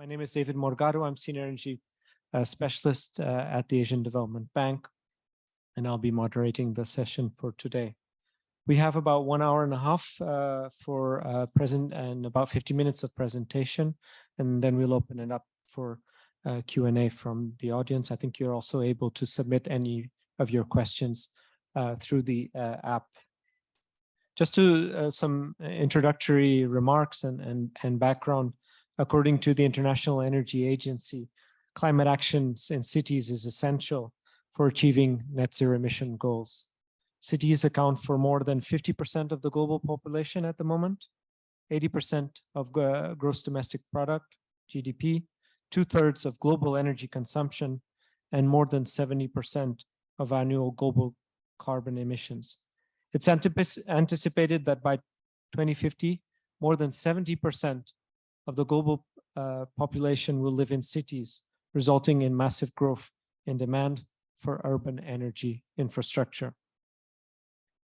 My name is David Morgado. I'm Senior Energy Specialist at the Asian Development Bank, and I'll be moderating the session for today. We have about 1 hour and a half for present and about 50 minutes of presentation, and then we'll open it up for Q&A from the audience. I think you're also able to submit any of your questions through the app. Just to some introductory remarks and background. According to the International Energy Agency, climate actions in cities is essential for achieving net zero emission goals. Cities account for more than 50% of the global population at the moment, 80% of gross domestic product, GDP, 2/3 of global energy consumption, and more than 70% of annual global carbon emissions. It's anticipated that by 2050, more than 70% of the global population will live in cities, resulting in massive growth in demand for urban energy infrastructure.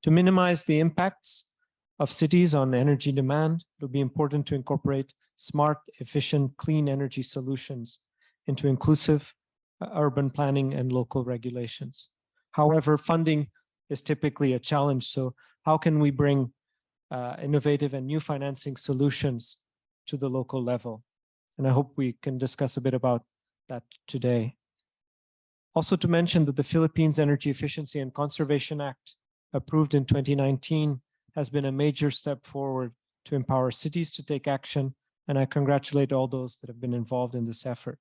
To minimize the impacts of cities on energy demand, it'll be important to incorporate smart, efficient, clean energy solutions into inclusive urban planning and local regulations. However, funding is typically a challenge. So how can we bring innovative and new financing solutions to the local level? And I hope we can discuss a bit about that today. Also to mention that the Philippines Energy Efficiency and Conservation Act, approved in 2019, has been a major step forward to empower cities to take action, and I congratulate all those that have been involved in this effort.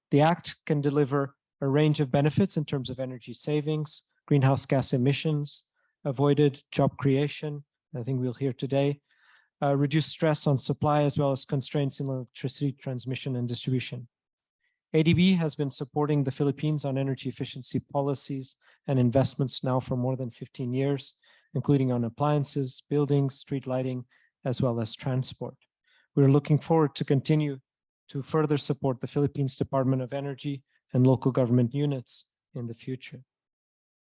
The act can deliver a range of benefits in terms of energy savings, greenhouse gas emissions, avoided job creation, I think we'll hear today, reduce stress on supply, as well as constraints in electricity transmission and distribution. ADB has been supporting the Philippines on energy efficiency policies and investments now for more than 15 years, including on appliances, buildings, street lighting, as well as transport. We're looking forward to continue to further support the Philippines Department of Energy and local government units in the future.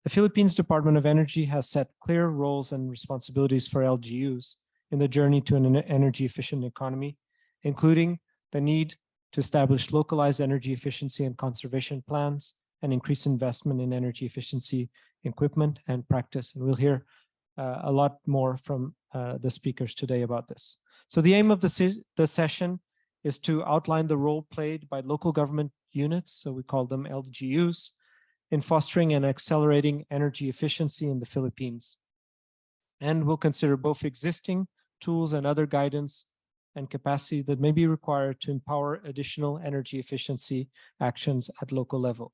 The Philippines Department of Energy has set clear roles and responsibilities for LGUs in the journey to an energy efficient economy, including the need to establish localized energy efficiency and conservation plans and increase investment in energy efficiency equipment and practice. And we'll hear a lot more from the speakers today about this. So the aim of the session is to outline the role played by local government units, so we call them LGUs, in fostering and accelerating energy efficiency in the Philippines. And we'll consider both existing tools and other guidance and capacity that may be required to empower additional energy efficiency actions at local level.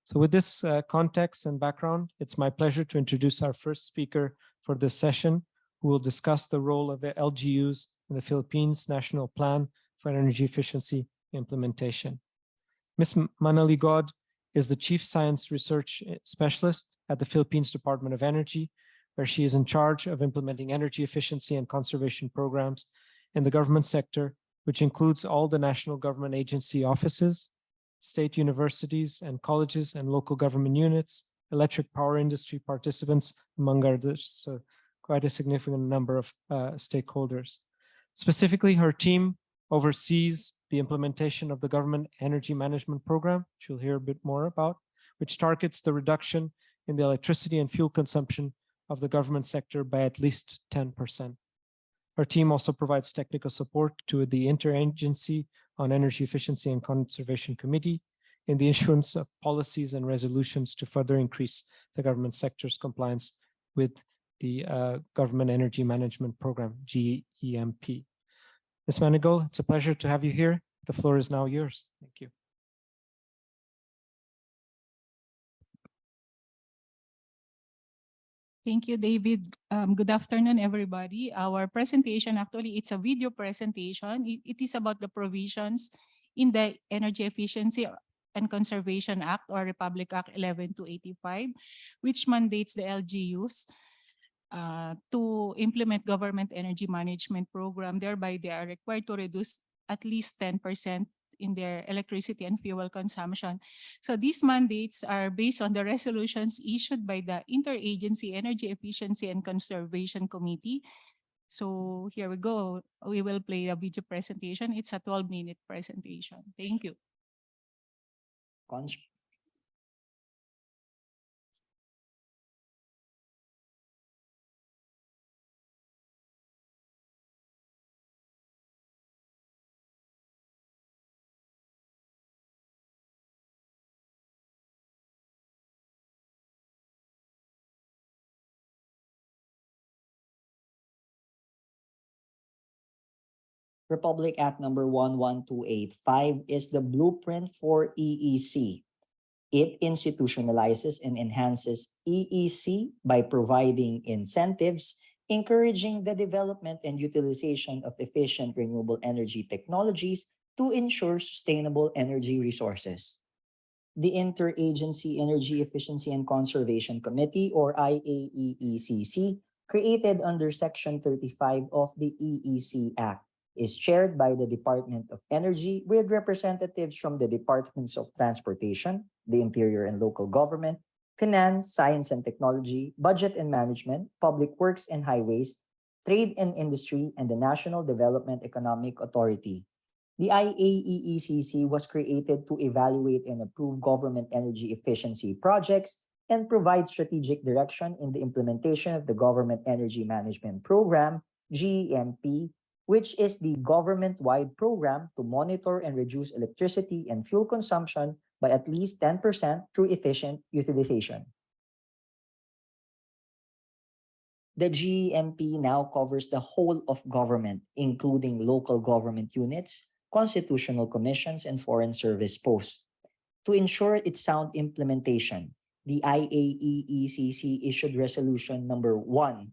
So with this context and background, it's my pleasure to introduce our first speaker for this session, who will discuss the role of the LGUs in the Philippines National Plan for Energy Efficiency Implementation. Ms. Manali God is the Chief Science Research Specialist at the Philippines Department of Energy, where she is in charge of implementing energy efficiency and conservation programs in the government sector, which includes all the national government agency offices, state universities and colleges and local government units, electric power industry participants, among others, so quite a significant number of stakeholders. Specifically, her team oversees the implementation of the Government Energy Management Program, which you'll hear a bit more about, which targets the reduction in the electricity and fuel consumption of the government sector by at least 10%. Her team also provides technical support to the Interagency on Energy Efficiency and Conservation Committee in the issuance of policies and resolutions to further increase the government sector's compliance with the Government Energy Management Program, GEMP. Ms. Manigault, it's a pleasure to have you here. The floor is now yours. Thank you. Thank you, David. Good afternoon, everybody. Our presentation, actually, it's a video presentation. It is about the provisions in the Energy Efficiency and Conservation Act, or Republic Act 11285, which mandates the LGUs to implement government energy management program. Thereby, they are required to reduce at least 10% in their electricity and fuel consumption. So these mandates are based on the resolutions issued by the Interagency Energy Efficiency and Conservation Committee So here we go. We will play a video presentation. It's a 12-minute presentation. Thank you. Cons- Republic Act number 11285 is the blueprint for EEC. It institutionalizes and enhances EEC by providing incentives, encouraging the development and utilization of efficient renewable energy technologies to ensure sustainable energy resources. The Interagency Energy Efficiency and Conservation Committee, or IAEECC, created under Section 35 of the EEC Act, is chaired by the Department of Energy with representatives from the Departments of Transportation, the Interior and Local Government, Finance, Science and Technology, Budget and Management, Public Works and Highways, Trade and Industry, and the National Development Economic Authority. The IAEECC was created to evaluate and approve government energy efficiency projects and provide strategic direction in the implementation of the Government Energy Management Program, GEMP, which is the government-wide program to monitor and reduce electricity and fuel consumption by at least 10% through efficient utilization. The GEMP now covers the whole of government, including local government units, constitutional commissions, and foreign service posts. To ensure its sound implementation, the IAEECC issued Resolution number 1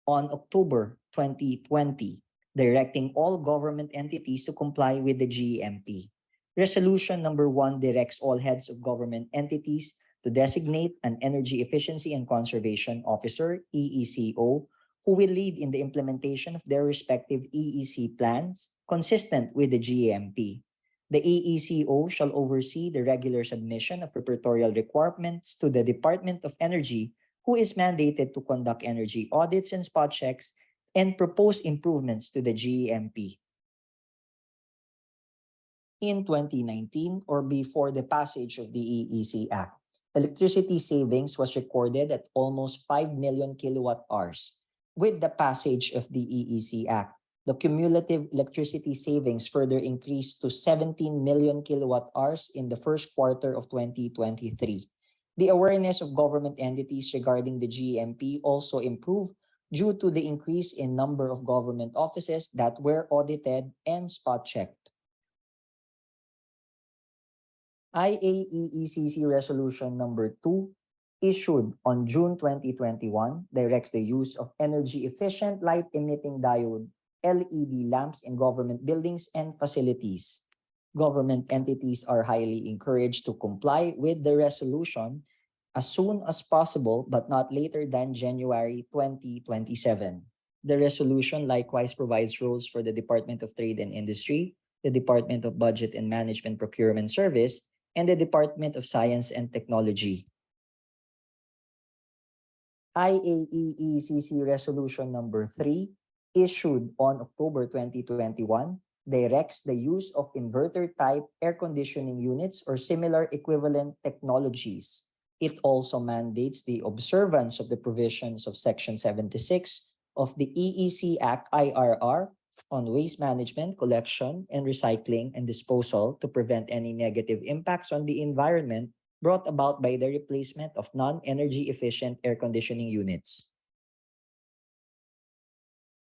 on October 2020, directing all government entities to comply with the GEMP. Resolution number 1 directs all heads of government entities to designate an Energy Efficiency and Conservation Officer, EECO, who will lead in the implementation of their respective EEC plans consistent with the GEMP. The EECO shall oversee the regular submission of repertorial requirements to the Department of Energy, who is mandated to conduct energy audits and spot checks and propose improvements to the GEMP. In 2019, or before the passage of the EEC Act, electricity savings was recorded at almost 5 million kilowatt hours. With the passage of the EEC Act, the cumulative electricity savings further increased to 17 million kilowatt hours in the first quarter of 2023. The awareness of government entities regarding the GEMP also improved due to the increase in number of government offices that were audited and spot checked. IAEECC Resolution number 2, issued on June 2021, directs the use of energy-efficient light-emitting diode LED lamps in government buildings and facilities. Government entities are highly encouraged to comply with the resolution as soon as possible, but not later than January 2027. The resolution likewise provides rules for the Department of Trade and Industry, the Department of Budget and Management Procurement Service, and the Department of Science and Technology. IAEECC Resolution number 3, issued on October 2021, directs the use of inverter-type air conditioning units or similar equivalent technologies. It also mandates the observance of the provisions of Section 76 of the EEC Act IRR on waste management, collection, and recycling and disposal to prevent any negative impacts on the environment brought about by the replacement of non-energy efficient air conditioning units.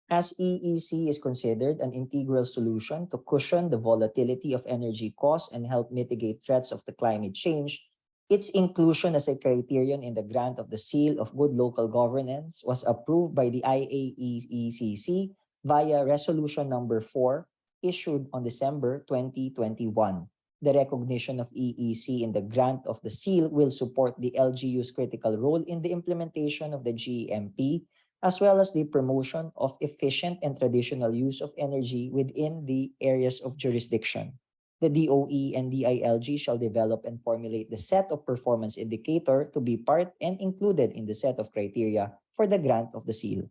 As EEC is considered an integral solution to cushion the volatility of energy costs and help mitigate threats of the climate change, its inclusion as a criterion in the grant of the Seal of Good Local Governance was approved by the IAEECC via Resolution number 4, issued on December 2021. The recognition of EEC in the grant of the seal will support the LGU's critical role in the implementation of the GEMP, as well as the promotion of efficient and traditional use of energy within the areas of jurisdiction. The DOE and DILG shall develop and formulate the set of performance indicator to be part and included in the set of criteria for the grant of the seal.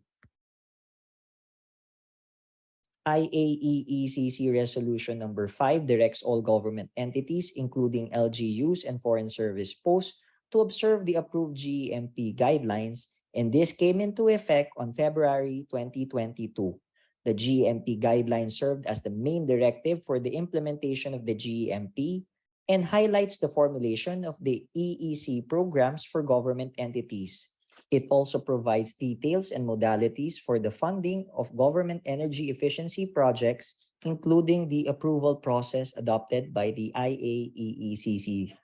IAEECC Resolution number 5 directs all government entities, including LGUs and foreign service posts, to observe the approved GEMP guidelines, and this came into effect on February 2022. The GEMP guidelines served as the main directive for the implementation of the GEMP and highlights the formulation of the EEC programs for government entities. It also provides details and modalities for the funding of government energy efficiency projects, including the approval process adopted by the IAEECC.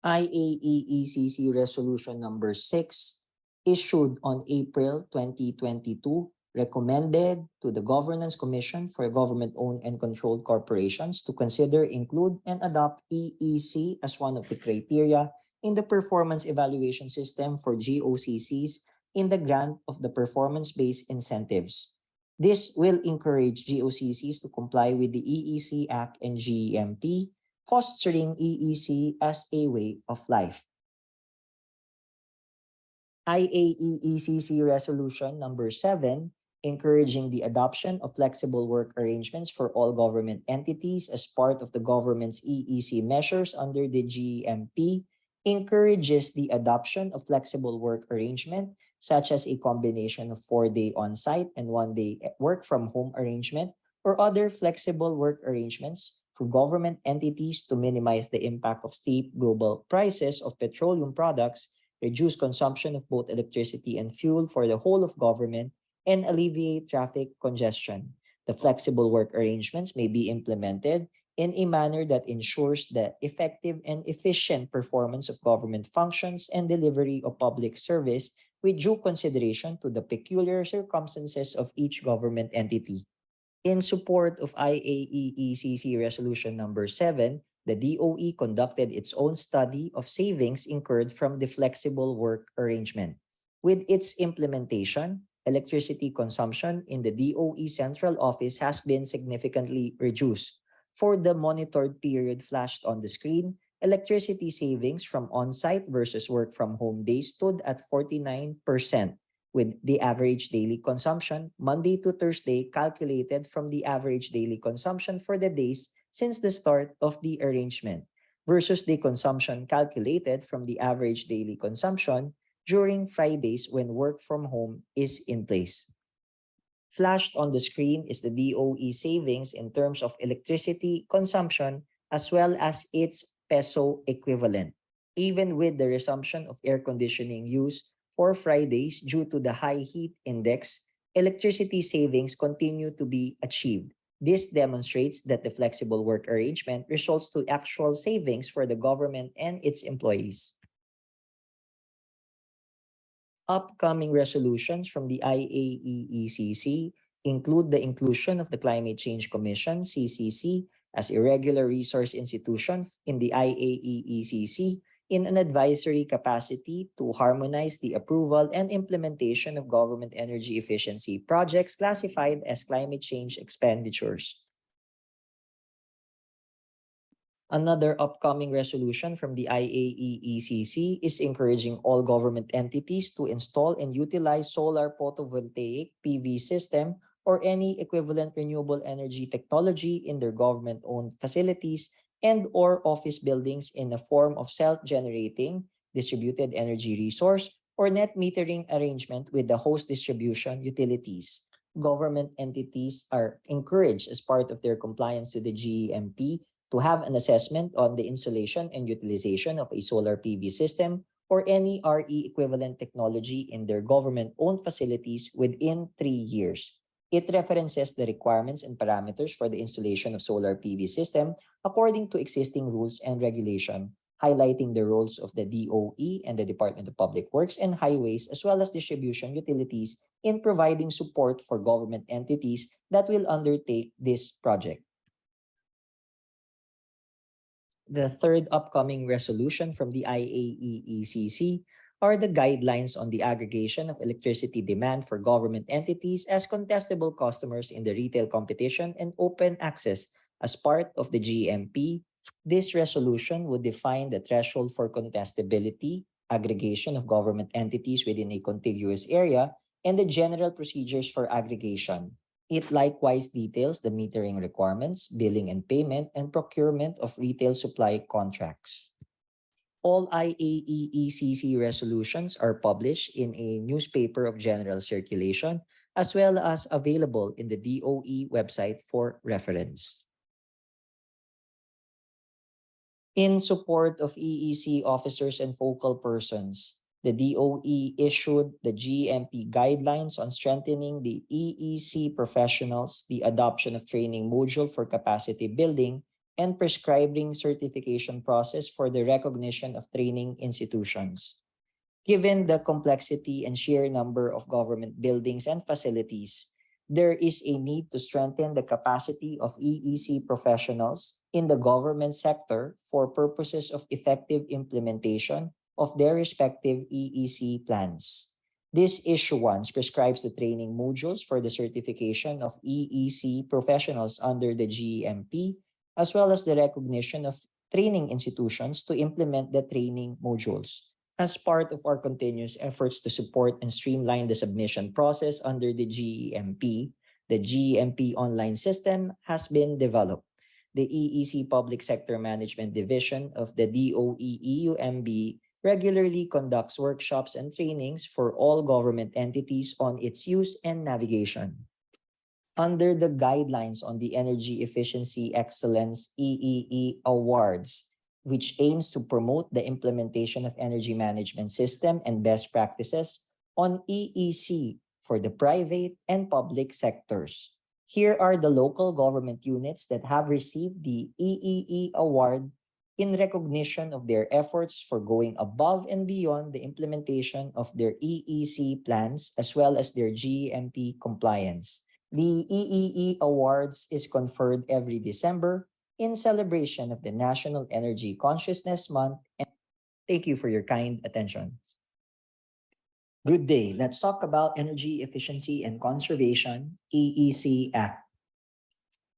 IAEECC Resolution number 6, issued on April 2022, recommended to the Governance Commission for Government-Owned and Controlled Corporations to consider, include, and adopt EEC as one of the criteria in the performance evaluation system for GOCCs in the grant of the performance-based incentives. This will encourage GOCCs to comply with the EEC Act and GEMP, fostering EEC as a way of life. IAEECC Resolution number 7, encouraging the adoption of flexible work arrangements for all government entities as part of the government's EEC measures under the GEMP, encourages the adoption of flexible work arrangement, such as a combination of 4-day on-site and 1-day work-from-home arrangement, or other flexible work arrangements for government entities to minimize the impact of steep global prices of petroleum products, reduce consumption of both electricity and fuel for the whole of government, and alleviate traffic congestion. The flexible work arrangements may be implemented in a manner that ensures the effective and efficient performance of government functions and delivery of public service with due consideration to the peculiar circumstances of each government entity. In support of IAEECC Resolution number 7, the DOE conducted its own study of savings incurred from the flexible work arrangement. With its implementation, electricity consumption in the DOE central office has been significantly reduced. For the monitored period flashed on the screen, electricity savings from on-site versus work-from-home days stood at 49%, with the average daily consumption Monday to Thursday calculated from the average daily consumption for the days since the start of the arrangement, versus the consumption calculated from the average daily consumption during Fridays when work from home is in place. Flashed on the screen is the DOE savings in terms of electricity consumption as well as its peso equivalent. Even with the resumption of air conditioning use for Fridays due to the high heat index, electricity savings continue to be achieved. This demonstrates that the flexible work arrangement results to actual savings for the government and its employees. Upcoming resolutions from the IAEECC include the inclusion of the Climate Change Commission, CCC, as a regular resource institution in the IAEECC in an advisory capacity to harmonize the approval and implementation of government energy efficiency projects classified as climate change expenditures. Another upcoming resolution from the IAEECC is encouraging all government entities to install and utilize solar photovoltaic PV system or any equivalent renewable energy technology in their government-owned facilities and or office buildings in the form of self-generating distributed energy resource or net metering arrangement with the host distribution utilities. Government entities are encouraged as part of their compliance to the GEMP to have an assessment on the installation and utilization of a solar PV system or any RE equivalent technology in their government-owned facilities within 3 years. It references the requirements and parameters for the installation of solar PV system according to existing rules and regulation, highlighting the roles of the DOE and the Department of Public Works and Highways as well as distribution utilities in providing support for government entities that will undertake this project. The third upcoming resolution from the IAEECC are the guidelines on the aggregation of electricity demand for government entities as contestable customers in the retail competition and open access as part of the GMP. This resolution would define the threshold for contestability, aggregation of government entities within a contiguous area, and the general procedures for aggregation. It likewise details the metering requirements, billing and payment, and procurement of retail supply contracts. All IAEECC resolutions are published in a newspaper of general circulation, as well as available in the DOE website for reference. In support of EEC officers and focal persons, the DOE issued the GMP guidelines on strengthening the EEC professionals, the adoption of training module for capacity building, and prescribing certification process for the recognition of training institutions. Given the complexity and sheer number of government buildings and facilities, there is a need to strengthen the capacity of EEC professionals in the government sector for purposes of effective implementation of their respective EEC plans. This issuance prescribes the training modules for the certification of EEC professionals under the GMP, as well as the recognition of training institutions to implement the training modules. As part of our continuous efforts to support and streamline the submission process under the GEMP, the GEMP online system has been developed. The EEC Public Sector Management Division of the DOE EUMB regularly conducts workshops and trainings for all government entities on its use and navigation. Under the guidelines on the Energy Efficiency Excellence EEE Awards, which aims to promote the implementation of energy management system and best practices on EEC for the private and public sectors. Here are the local government units that have received the EEE Award in recognition of their efforts for going above and beyond the implementation of their EEC plans as well as their GMP compliance. The EEE Awards is conferred every December in celebration of the National Energy Consciousness Month. And thank you for your kind attention. Good day. Let's talk about Energy Efficiency and Conservation EEC Act.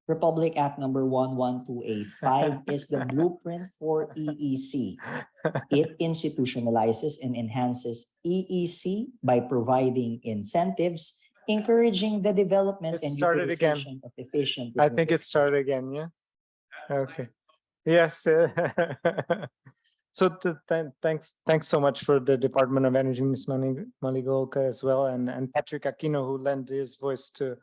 Republic Act number 11285 is the blueprint for EEC. It institutionalizes and enhances EEC by providing incentives, encouraging the development and utilization of efficient. I think it started again, yeah? Okay. Yes. So thanks so much for the Department of Energy, Ms. Maligolka as well, and Patrick Aquino, who lent his voice to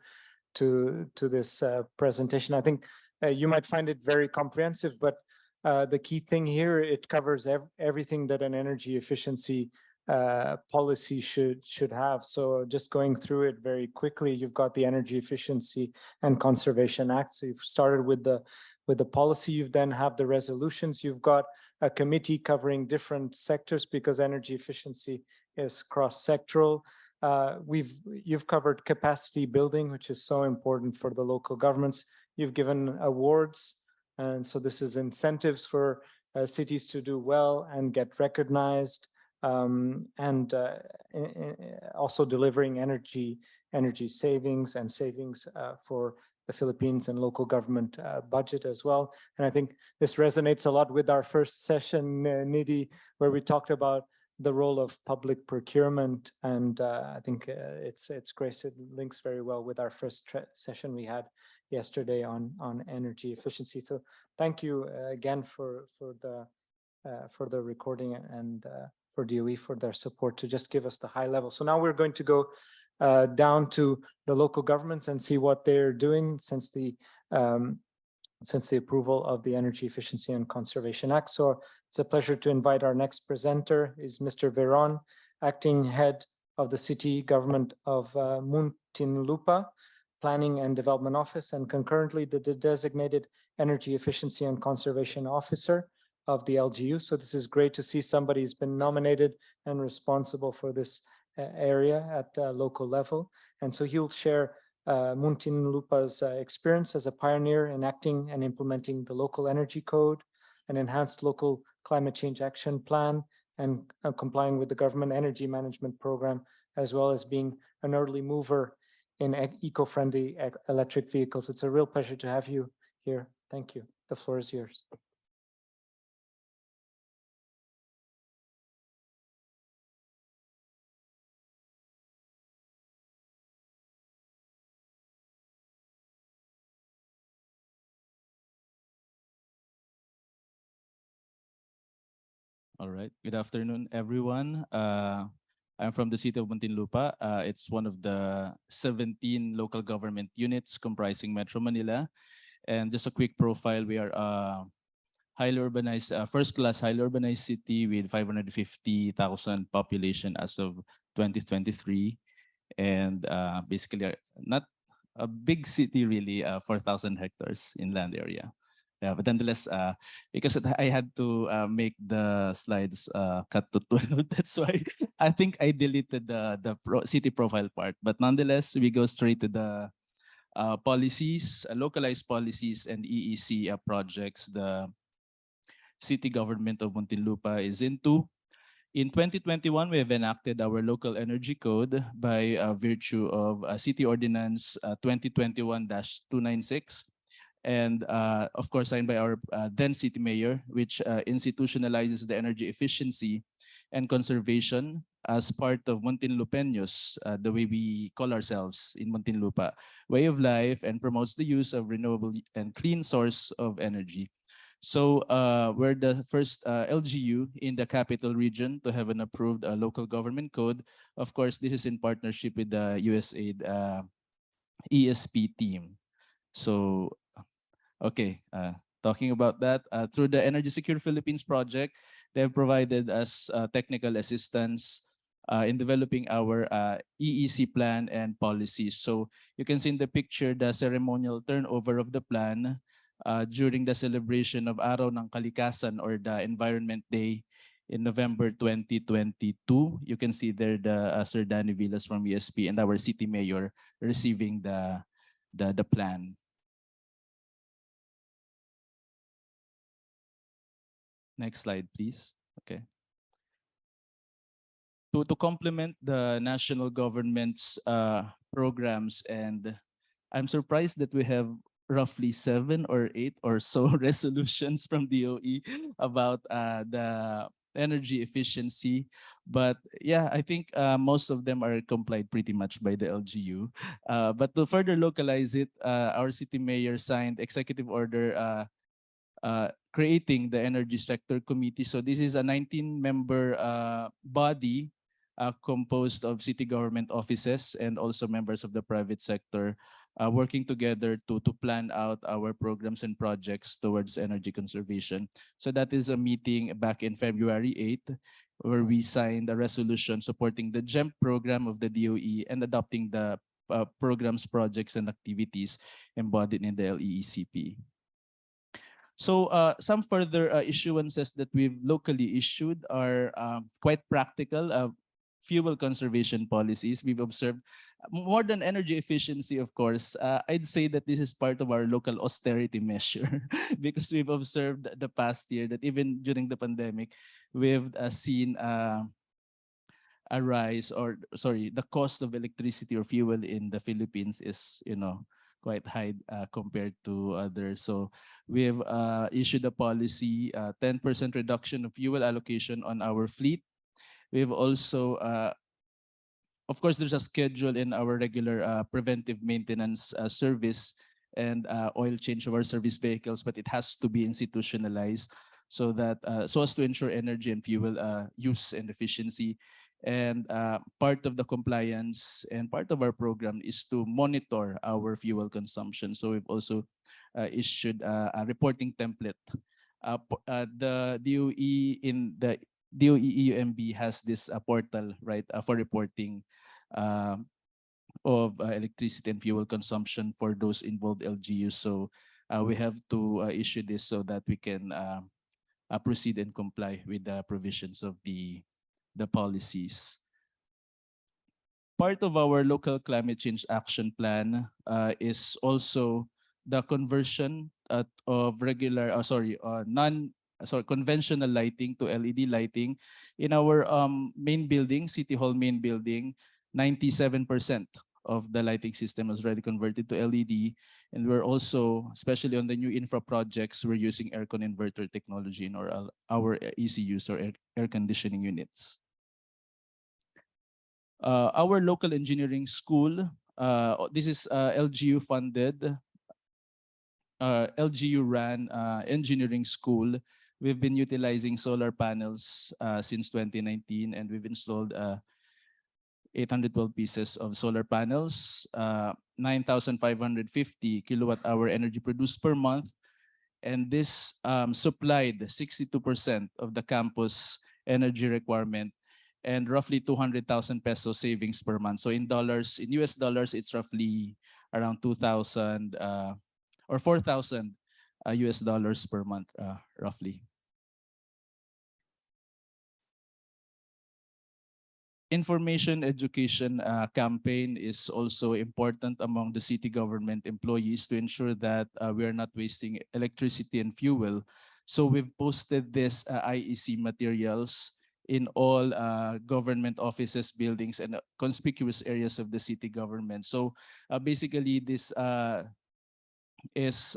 this presentation. I think you might find it very comprehensive, but the key thing here, it covers everything that an energy efficiency policy should have. So just going through it very quickly, you've got the Energy Efficiency and Conservation Act. So you've started with the policy, you then have the resolutions, you've got a committee covering different sectors because energy efficiency is cross-sectoral. You've covered capacity building, which is so important for the local governments. You've given awards, and so this is incentives for cities to do well and get recognized, and also delivering energy savings and savings for the Philippines and local government budget as well. And I think this resonates a lot with our first session, Nidhi, where we talked about the role of public procurement, and I think it's great. It links very well with our first session we had yesterday on energy efficiency. So thank you again for the recording and for DOE for their support to just give us the high level. So now we're going to go down to the local governments and see what they're doing since the approval of the Energy Efficiency and Conservation Act. So it's a pleasure to invite our next presenter is Mr. Veron, acting head of the city government of Muntinlupa Planning and Development Office, and concurrently the designated Energy Efficiency and Conservation Officer of the LGU. So this is great to see somebody who's been nominated and responsible for this area at local level. And so he'll share Muntinlupa's experience as a pioneer in acting and implementing the local energy code, an enhanced local climate change action plan, and complying with the government energy management program, as well as being an early mover in eco-friendly electric vehicles. It's a real pleasure to have you here. Thank you. The floor is yours. All right. Good afternoon, everyone. I'm from the city of Muntinlupa. It's one of the 17 local government units comprising Metro Manila. And just a quick profile, we are a highly urbanized, first-class highly urbanized city with 550,000 population as of 2023. And basically, not a big city really, 4,000 hectares in land area. Yeah, but nonetheless, because I had to make the slides cut to 12, that's why I think I deleted the city profile part. But nonetheless, we go straight to the policies, localized policies and EEC projects the city government of Muntinlupa is into. In 2021, we have enacted our local energy code by virtue of City Ordinance 2021-296, and of course signed by our then city mayor, which institutionalizes the energy efficiency and conservation as part of Muntinlupeños, the way we call ourselves in Muntinlupa, way of life, and promotes the use of renewable and clean source of energy. So we're the first LGU in the capital region to have an approved local government code. Of course, this is in partnership with the USAID ESP team. So, okay, talking about that, through the Energy Secure Philippines project, they have provided us technical assistance in developing our EEC plan and policies. So you can see in the picture the ceremonial turnover of the plan during the celebration of Araw ng Kalikasan or the Environment Day in November 2022. You can see there the Sir Danny Villas from ESP and our city mayor receiving the plan. Next slide, please. Okay. To complement the national government's programs, and I'm surprised that we have roughly 7 or 8 or so resolutions from DOE about the energy efficiency. But yeah, I think most of them are complied pretty much by the LGU. But to further localize it, our city mayor signed executive order creating the Energy Sector Committee. So this is a 19-member body composed of city government offices and also members of the private sector working together to plan out our programs and projects towards energy conservation. So that is a meeting back in February 8th, where we signed a resolution supporting the GEMP program of the DOE and adopting the programs, projects, and activities embodied in the LEECP. So some further issuances that we've locally issued are quite practical. Fuel conservation policies. We've observed more than energy efficiency, of course. I'd say that this is part of our local austerity measure because we've observed the past year that even during the pandemic, we've seen a rise, or sorry, the cost of electricity or fuel in the Philippines is, quite high compared to others. So we have issued a policy, 10% reduction of fuel allocation on our fleet. We've also, of course, there's a schedule in our regular preventive maintenance service and oil change of our service vehicles, but it has to be institutionalized so that so as to ensure energy and fuel use and efficiency. And part of the compliance and part of our program is to monitor our fuel consumption. So we've also issued a reporting template. The DOE in the DOE EUMB has this portal, right, for reporting of electricity and fuel consumption for those involved LGUs. So we have to issue this so that we can proceed and comply with the provisions of the policies. Part of our local climate change action plan is also the conversion of conventional lighting to LED lighting. In our main building, City Hall main building, 97% of the lighting system is already converted to LED. And we're also, especially on the new infra projects, we're using aircon inverter technology in our ECUs or air conditioning units. Our local engineering school, this is LGU funded, LGU ran engineering school We've been utilizing solar panels since 2019, and we've installed 812 pieces of solar panels, 9,550 kilowatt hour energy produced per month. And this supplied 62% of the campus energy requirement and roughly 200,000 peso savings per month. So in dollars, in US dollars, it's roughly around 2,000 or 4,000 US dollars per month, roughly. Information education campaign is also important among the city government employees to ensure that we are not wasting electricity and fuel. So we've posted this IEC materials in all government offices, buildings, and conspicuous areas of the city government. So basically, this is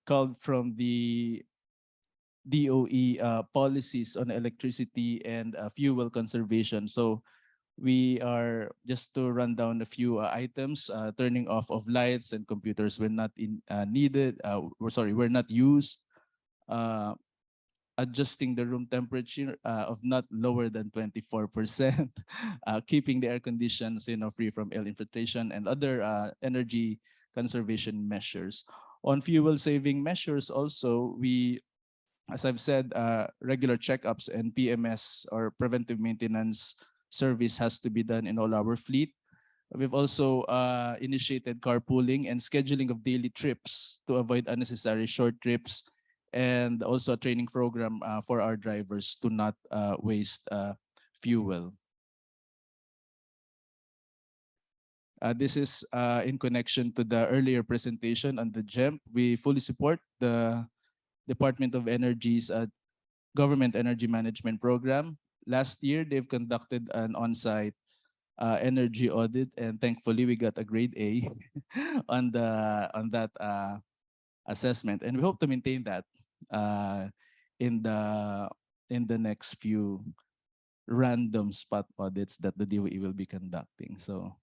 called from the DOE policies on electricity and fuel conservation. So we are, just to run down a few items, turning off of lights and computers when not needed, we're not used, adjusting the room temperature of not lower than 24%, keeping the air conditions free from air infiltration, and other energy conservation measures. On fuel saving measures also, we, as I've said, regular checkups and PMS or preventive maintenance service has to be done in all our fleet. We've also initiated carpooling and scheduling of daily trips to avoid unnecessary short trips, and also a training program for our drivers to not waste fuel. This is in connection to the earlier presentation on the GEMP. We fully support the Department of Energy's Government Energy Management Program. Last year, they've conducted an on-site energy audit, and thankfully, we got a grade A on that assessment, and we hope to maintain that in the next few random spot audits that the DOE will be conducting. So.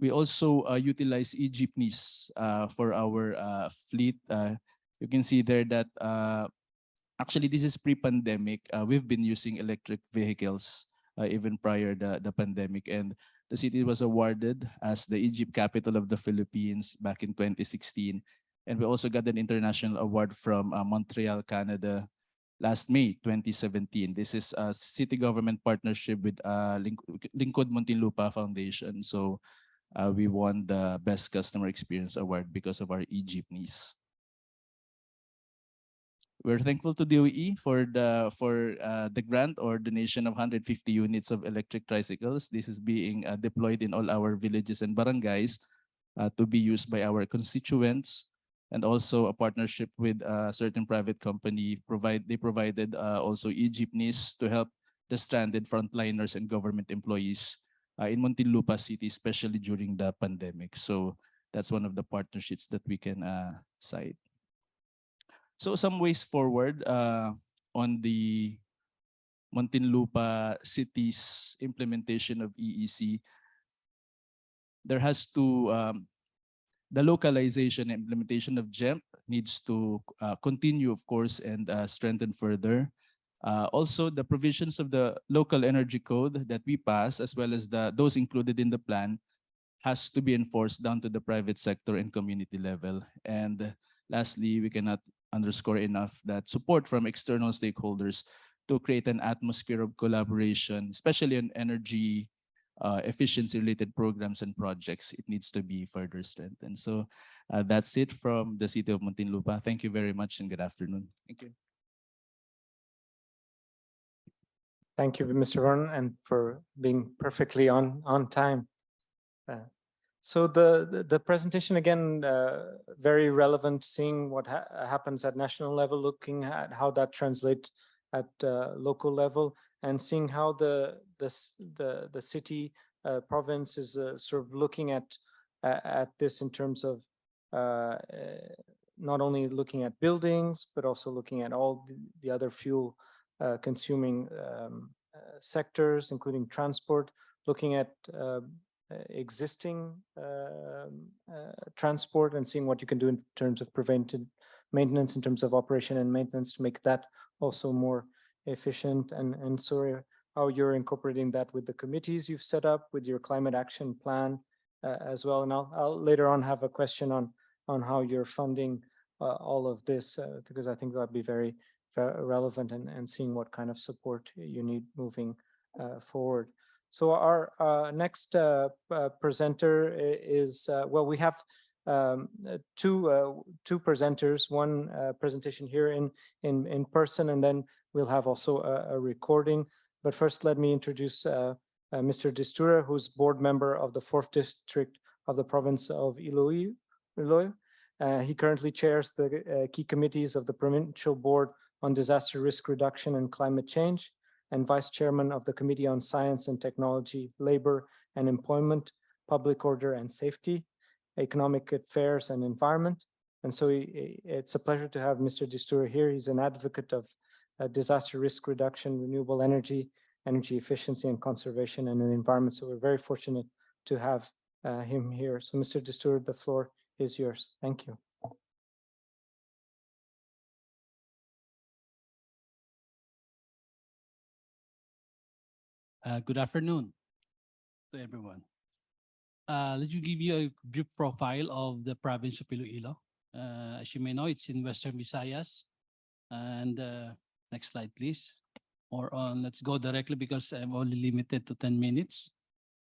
We also utilize e-jeepneys for our fleet. You can see there that actually this is pre-pandemic. We've been using electric vehicles even prior the pandemic, and the city was awarded as the e-jeep capital of the Philippines back in 2016. And we also got an international award from Montreal, Canada, last May 2017. This is a city government partnership with Lingkod Muntinlupa Foundation. So we won the Best Customer Experience Award because of our e-jeepneys. We're thankful to DOE for the grant or donation of 150 units of electric tricycles. This is being deployed in all our villages and barangays to be used by our constituents, and also a partnership with a certain private company. They provided also e-jeepneys to help the stranded frontliners and government employees in Muntinlupa City, especially during the pandemic. So that's one of the partnerships that we can cite. So some ways forward on the Muntinlupa City's implementation of EEC. There has to, the localization and implementation of GEMP needs to continue, of course, and strengthen further. Also, the provisions of the local energy code that we pass, as well as those included in the plan, has to be enforced down to the private sector and community level. And lastly, we cannot underscore enough that support from external stakeholders to create an atmosphere of collaboration, especially on energy efficiency-related programs and projects. It needs to be further strengthened. So that's it from the City of Muntinlupa. Thank you very much and good afternoon. Thank you. Thank you, Mr. Vernon, and for being perfectly on time. So the presentation, again, very relevant, seeing what happens at national level, looking at how that translates at local level, and seeing how the city province is sort of looking at this in terms of not only looking at buildings, but also looking at all the other fuel consuming sectors, including transport, looking at existing transport and seeing what you can do in terms of preventive maintenance, in terms of operation and maintenance to make that also more efficient, and so how you're incorporating that with the committees you've set up, with your climate action plan as well. And I'll later on have a question on how you're funding all of this, because I think that'd be very relevant, and seeing what kind of support you need moving forward. So our next presenter is, well, we have two presenters, one presentation here in person, and then we'll have also a recording. But first, let me introduce Mr. Distura, who's board member of the 4th District of the province of Iloilo. He currently chairs the key committees of the Provincial Board on Disaster Risk Reduction and Climate Change, and vice chairman of the Committee on Science and Technology, Labor and Employment, Public Order and Safety, Economic Affairs and Environment. And so it's a pleasure to have Mr. Distura here. He's an advocate of disaster risk reduction, renewable energy, energy efficiency and conservation, and an environment. So we're very fortunate to have him here. So Mr. Distura, the floor is yours. Thank you. Good afternoon to everyone. Let me give you a brief profile of the province of Iloilo. As you may know, it's in Western Visayas. And next slide, please. Or on, let's go directly because I'm only limited to 10 minutes.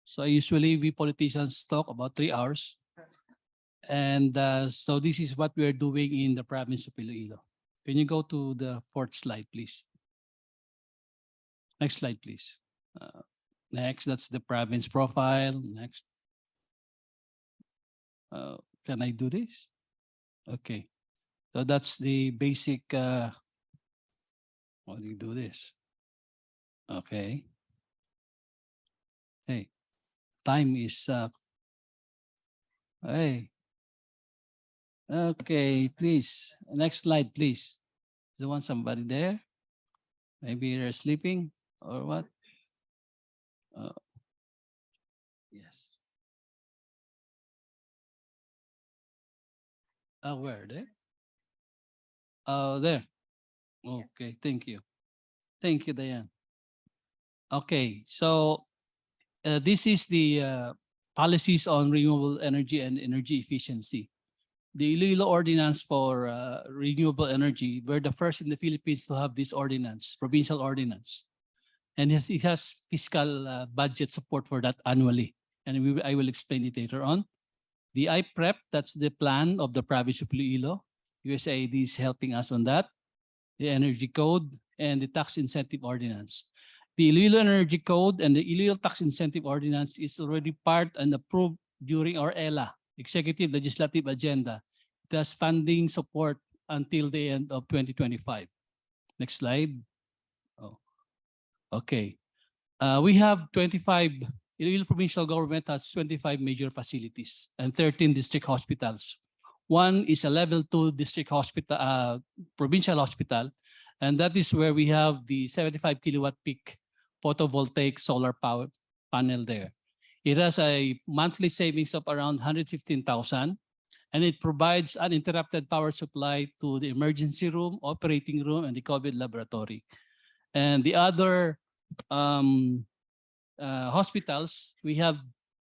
So usually we politicians talk about 3 hours. And so this is what we are doing in the province of Iloilo. Can you go to the 4th slide, please? Next slide, please. Next, that's the province profile. Next. Can I do this? Okay. So that's the basic, how do you do this? Okay. Hey, time is up. Hey. Okay, please. Next slide, please. Is there one somebody there? Maybe they're sleeping or what? Yes. Where there? There. Okay, thank you. Thank you, Diane. Okay, so this is the policies on renewable energy and energy efficiency. The Iloilo Ordinance for Renewable Energy, we're the first in the Philippines to have this ordinance, provincial ordinance. And it has fiscal budget support for that annually. And I will explain it later on. The IPREP, that's the plan of the province of Iloilo. USAID is helping us on that. The Energy Code and the Tax Incentive Ordinance. The Iloilo Energy Code and the Iloilo Tax Incentive Ordinance is already part and approved during our ELA, Executive Legislative Agenda. It has funding support until the end of 2025. Next slide. Oh. Okay. We have 25, Iloilo Provincial Government has 25 major facilities and 13 district hospitals. One is a level 2 district hospital, provincial hospital, and that is where we have the 75 kilowatt peak photovoltaic solar power panel there. It has a monthly savings of around 115,000, and it provides uninterrupted power supply to the emergency room, operating room, and the COVID laboratory. And the other hospitals, we have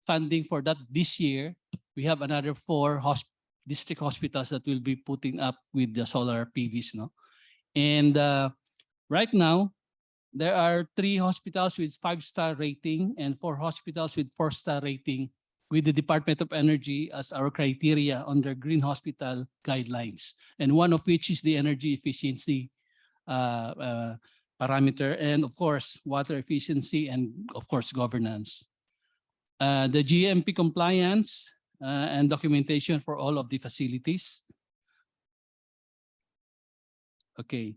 funding for that this year. We have another 4 district hospitals that will be putting up with the solar PVs. No? And right now, there are 3 hospitals with 5-star rating and 4 hospitals with 4-star rating with the Department of Energy as our criteria under Green Hospital guidelines. And one of which is the energy efficiency parameter, and of course, water efficiency, and of course, governance. The GMP compliance and documentation for all of the facilities. Okay.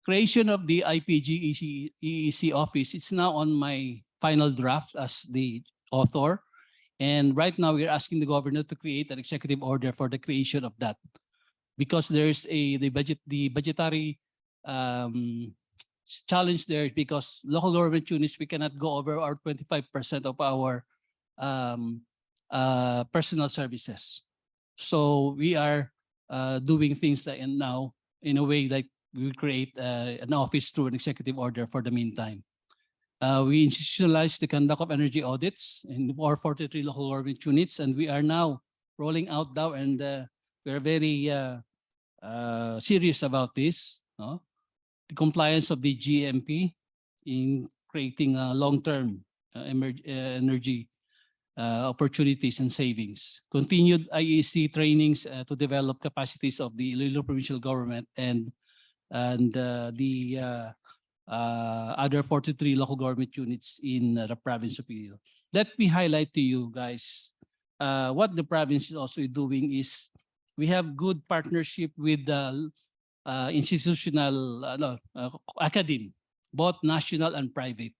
Creation of the IPG EEC office, it's now on my final draft as the author. And right now we're asking the governor to create an executive order for the creation of that. Because there's the budgetary challenge there because local government units, we cannot go over our 25% of our personal services. So we are doing things like and now in a way like we will create an office through an executive order for the meantime. We institutionalized the conduct of energy audits in our 43 local government units, and we are now rolling out now, and we are very serious about this. The compliance of the GMP in creating long-term energy opportunities and savings. Continued IEC trainings to develop capacities of the Iloilo provincial government and the other 43 local government units in the province of Iloilo. Let me highlight to you guys what the province is also doing is we have good partnership with the institutional academe, both national and private.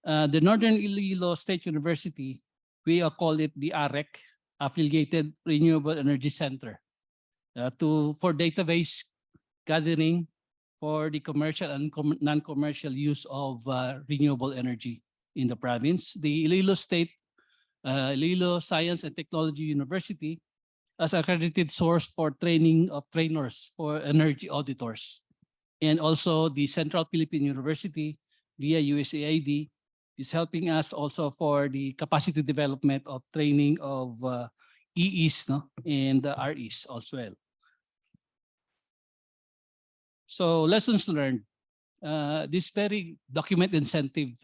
The Northern Iloilo State University, we call it the AREC, Affiliated Renewable Energy Center, for database gathering for the commercial and non-commercial use of renewable energy in the province. The Iloilo State, Iloilo Science and Technology University as accredited source for training of trainers for energy auditors. And also the Central Philippine University via USAID is helping us also for the capacity development of training of EEs and REs as well. So lessons learned. This very document incentive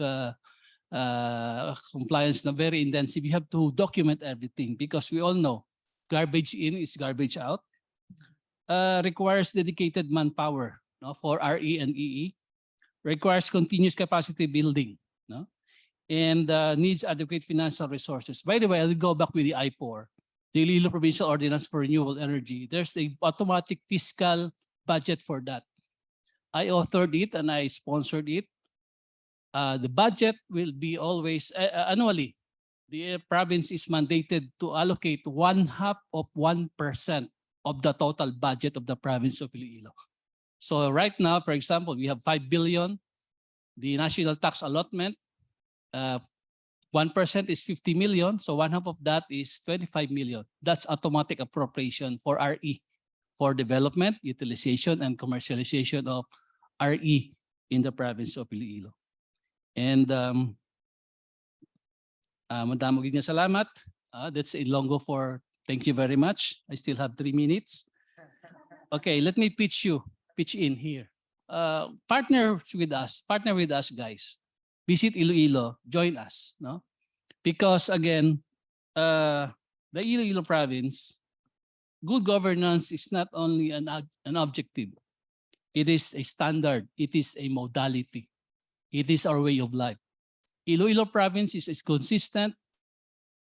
compliance, very intensive. You have to document everything because we all know garbage in is garbage out. Requires dedicated manpower for RE and EE. Requires continuous capacity building. And needs adequate financial resources. By the way, I'll go back with the IPOR, the Iloilo Provincial Ordinance for Renewable Energy. There's a automatic fiscal budget for that. I authored it and I sponsored it. The budget will be always annually. The province is mandated to allocate 0.5% of the total budget of the province of Iloilo. So right now, for example, we have 5 billion. The national tax allotment, 1% is 50 million. So 1/2 of that is 25 million. That's automatic appropriation for RE, for development, utilization, and commercialization of RE in the province of Iloilo. And Madam Magiging salamat. That's Ilonggo for thank you very much. I still have 3 minutes. Okay, let me pitch in here. Partner with us, guys. Visit Iloilo, join us, Because again, the Iloilo province, good governance is not only an objective. It is a standard. It is a modality. It is our way of life. Iloilo province is a consistent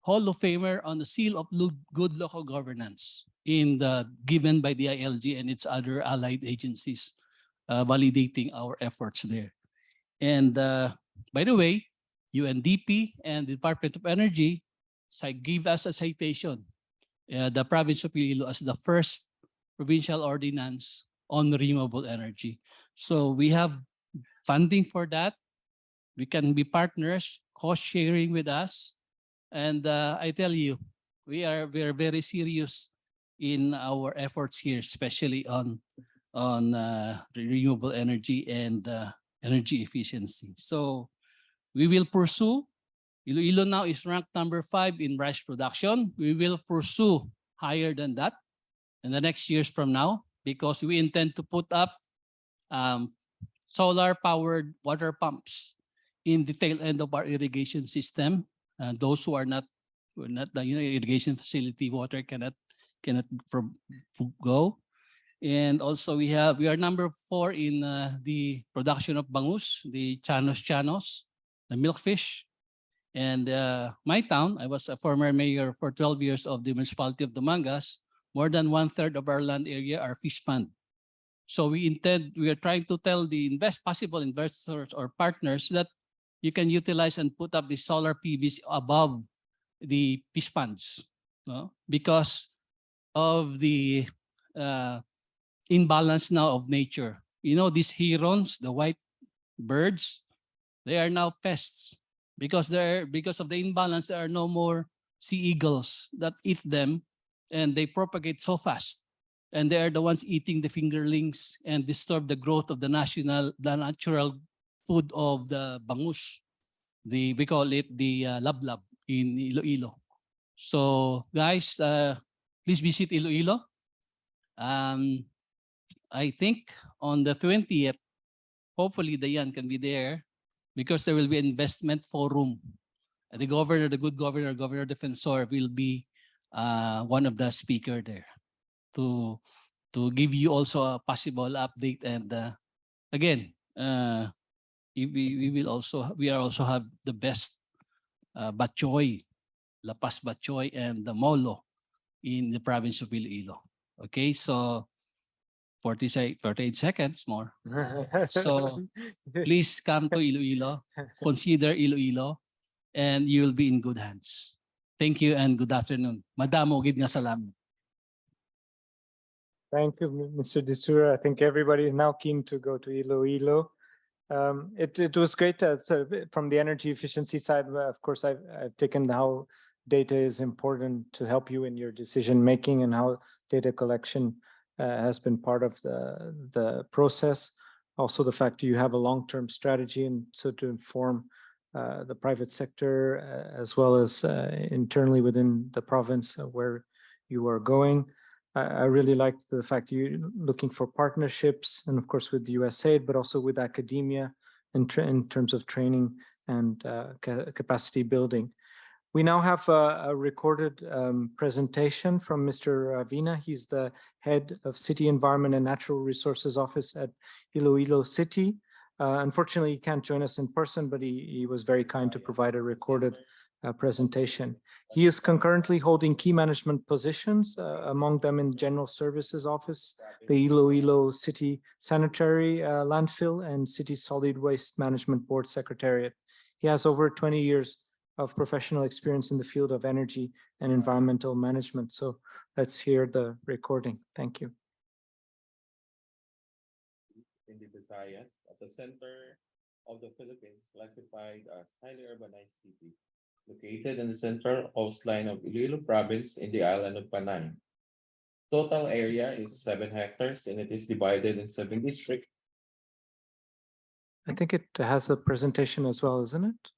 Hall of Famer on the seal of good local governance given by the ILG and its other allied agencies, validating our efforts there. And by the way, UNDP and the Department of Energy give us a citation, the province of Iloilo as the first provincial ordinance on renewable energy. So we have funding for that. We can be partners, cost sharing with us. And I tell you, we are very serious in our efforts here, especially on renewable energy and energy efficiency. So we will pursue. Iloilo now is ranked number 5 in rice production. We will pursue higher than that in the next years from now because we intend to put up solar-powered water pumps in the tail end of our irrigation system. Those who are not the irrigation facility, water cannot go. And also we are number 4 in the production of bangus, the chanos, the milkfish. And my town, I was a former mayor for 12 years of the municipality of Dumangas. More than 1/3 of our land area are fish pond. So we are trying to tell the possible investors or partners that you can utilize and put up the solar PVs above the fish ponds, because of the imbalance now of nature. These herons, the white birds, they are now pests because of the imbalance. There are no more sea eagles that eat them, and they propagate so fast. And they are the ones eating the fingerlings and disturb the growth of the natural food of the bangus. We call it the lablab in Iloilo. So guys, please visit Iloilo. I think on the 20th, hopefully Dayan can be there because there will be investment forum. The governor, the good governor, Governor Defensor will be one of the speaker there to give you also a possible update. And again, we are also have the best Batchoy, La Paz Batchoy, and the Molo in the province of Iloilo. Okay, so 48 seconds more. So please come to Iloilo, consider Iloilo, and you will be in good hands. Thank you and good afternoon. Madamo gid nga salamat. Thank you, Mr. Disura. I think everybody is now keen to go to Iloilo. It was great from the energy efficiency side. Of course, I've taken how data is important to help you in your decision making and how data collection has been part of the process. Also, the fact that you have a long-term strategy and so to inform the private sector as well as internally within the province where you are going. I really liked the fact that you're looking for partnerships and of course with USAID, but also with academia in terms of training and capacity building. We now have a recorded presentation from Mr. Vina. He's the head of City Environment and Natural Resources Office at Iloilo City. Unfortunately, he can't join us in person, but he was very kind to provide a recorded presentation. He is concurrently holding key management positions, among them in General Services Office, the Iloilo City Sanitary Landfill, and City Solid Waste Management Board Secretariat. He has over 20 years of professional experience in the field of energy and environmental management. So let's hear the recording. Thank you. In the Visayas, at the center of the Philippines, classified as highly urbanized city, located in the central coastline of Iloilo Province in the island of Panay. Total area is 7 hectares and it is divided in 7 districts. I think it has a presentation as well, isn't it?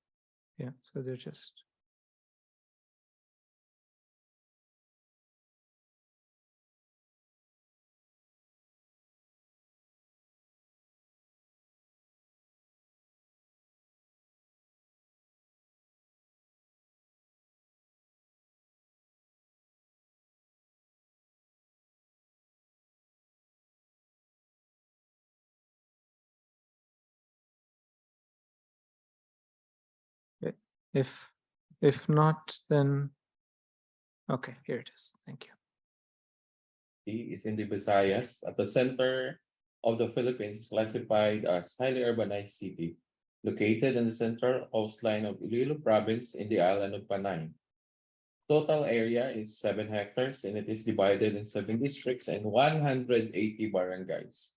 Yeah, so they're just. If not, then okay, here it is. Thank you. Is in the Visayas, at the center of the Philippines, classified as highly urbanized city, located in the central coastline of Iloilo Province in the island of Panay. Total area is 7 hectares and it is divided in 7 districts and 180 barangays.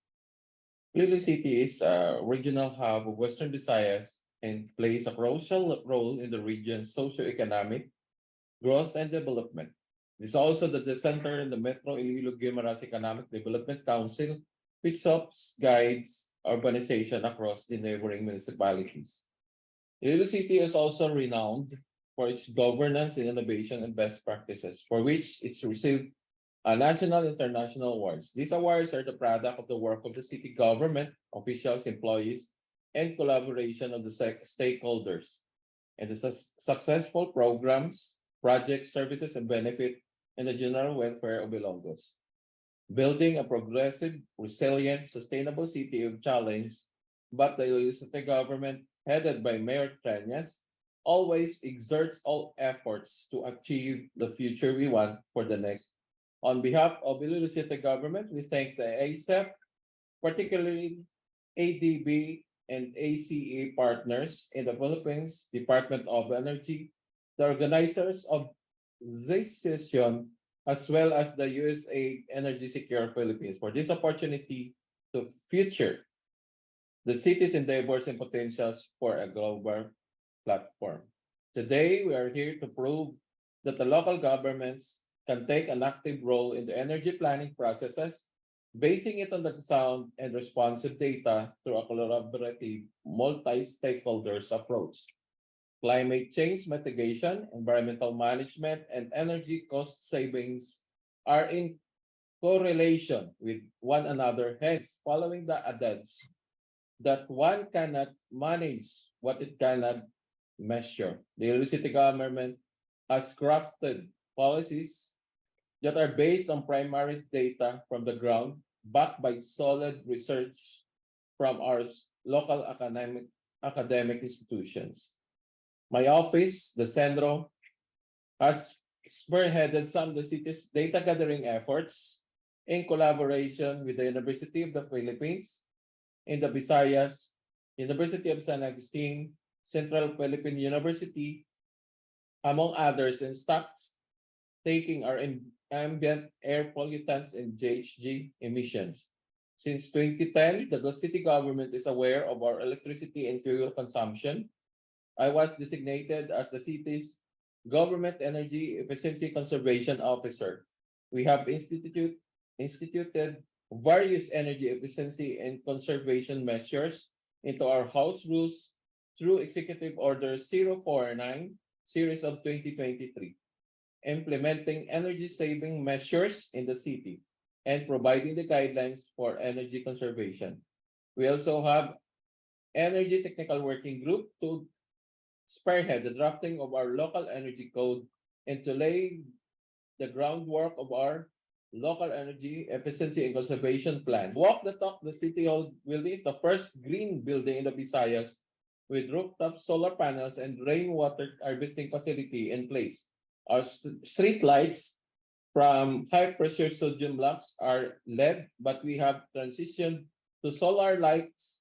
Iloilo City is a regional hub of Western Visayas and plays a crucial role in the region's socio-economic growth and development. It is also the center in the Metro Iloilo-Guimaras Economic Development Council, which helps guides urbanization across the neighboring municipalities. Iloilo City is also renowned for its governance and innovation and best practices, for which it's received national and international awards. These awards are the product of the work of the city government, officials, employees, and collaboration of the stakeholders, and the successful programs, projects, services, and benefit in the general welfare of Ilonggos. Building a progressive, resilient, sustainable city of challenge, but the Iloilo City government, headed by Mayor Treñas, always exerts all efforts to achieve the future we want for the next. On behalf of Iloilo City government, we thank the ASEP, particularly ADB and ACA partners in the Philippines, Department of Energy, the organizers of this session, as well as the USAID Energy Secure Philippines for this opportunity to feature the city's endeavors and potentials for a global platform. Today, we are here to prove that the local governments can take an active role in the energy planning processes, basing it on the sound and responsive data through a collaborative, multi-stakeholders approach. Climate change mitigation, environmental management, and energy cost savings are in correlation with one another, hence following the adage that one cannot manage what it cannot measure. The Iloilo City government has crafted policies that are based on primary data from the ground, backed by solid research from our local academic institutions. My office, the Centro, has spearheaded some of the city's data gathering efforts in collaboration with the University of the Philippines, in the Visayas, University of San Agustin, Central Philippine University, among others, and stops taking our ambient air pollutants and GHG emissions. Since 2010, the city government is aware of our electricity and fuel consumption. I was designated as the city's Government Energy Efficiency Conservation Officer. We have instituted various energy efficiency and conservation measures into our house rules through Executive Order 049, Series of 2023, implementing energy-saving measures in the city and providing the guidelines for energy conservation. We also have Energy Technical Working Group to spearhead the drafting of our local energy code and to lay the groundwork of our local energy efficiency and conservation plan. Walk the Talk, the City Hall building is the first green building in the Visayas with rooftop solar panels and rainwater harvesting facility in place. Our street lights from high pressure sodium blocks are LED, but we have transitioned to solar lights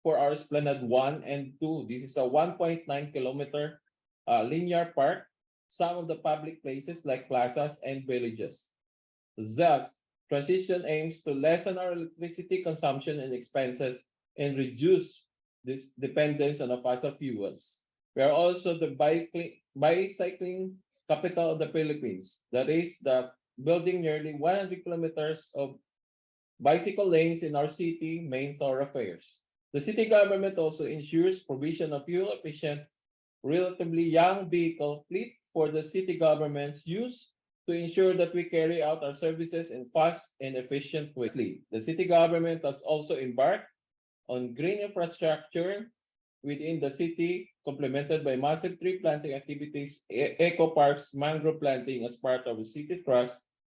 for our Esplanade 1 and 2. This is a 1.9 kilometer linear park, some of the public places like plazas and villages. Thus, transition aims to lessen our electricity consumption and expenses and reduce this dependence on the fossil fuels. We are also the bicycling capital of the Philippines. That is building nearly 100 kilometers of bicycle lanes in our city main thoroughfares. The city government also ensures provision of fuel-efficient, relatively young vehicle fleet for the city government's use to ensure that we carry out our services in fast and efficient way. The city government has also embarked on green infrastructure within the city, complemented by massive tree planting activities, eco parks, mangrove planting as part of the city trust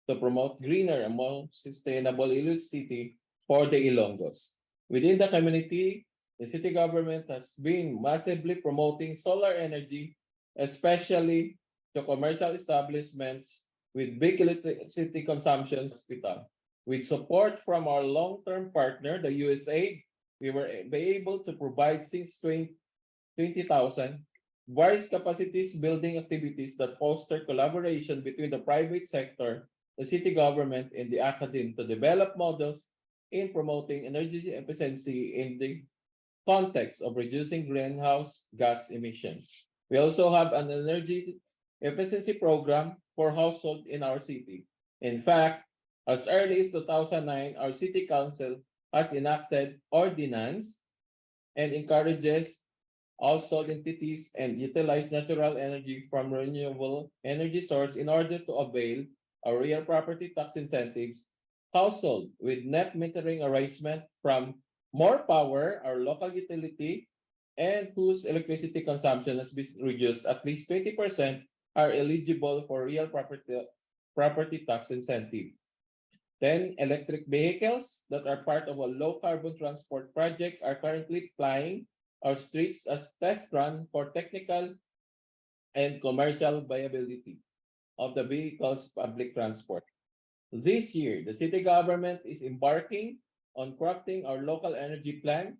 to promote greener and more sustainable Iloilo City for the Ilonggos. Within the community, the city government has been massively promoting solar energy, especially to commercial establishments with big electricity consumption hospital. With support from our long-term partner, the USAID, we were able to provide since 20,000 various capacities building activities that foster collaboration between the private sector, the city government, and the academe to develop models in promoting energy efficiency in the context of reducing greenhouse gas emissions. We also have an energy efficiency program for households in our city. In fact, as early as 2009, our city council has enacted ordinance and encourages household entities and utilize natural energy from renewable energy source in order to avail our real property tax incentives. Household with net metering arrangement from More Power, our local utility, and whose electricity consumption has been reduced at least 20% are eligible for real property tax incentive. Then electric vehicles that are part of a low carbon transport project are currently plying our streets as test run for technical and commercial viability of the vehicles public transport. This year, the city government is embarking on crafting our local energy plan.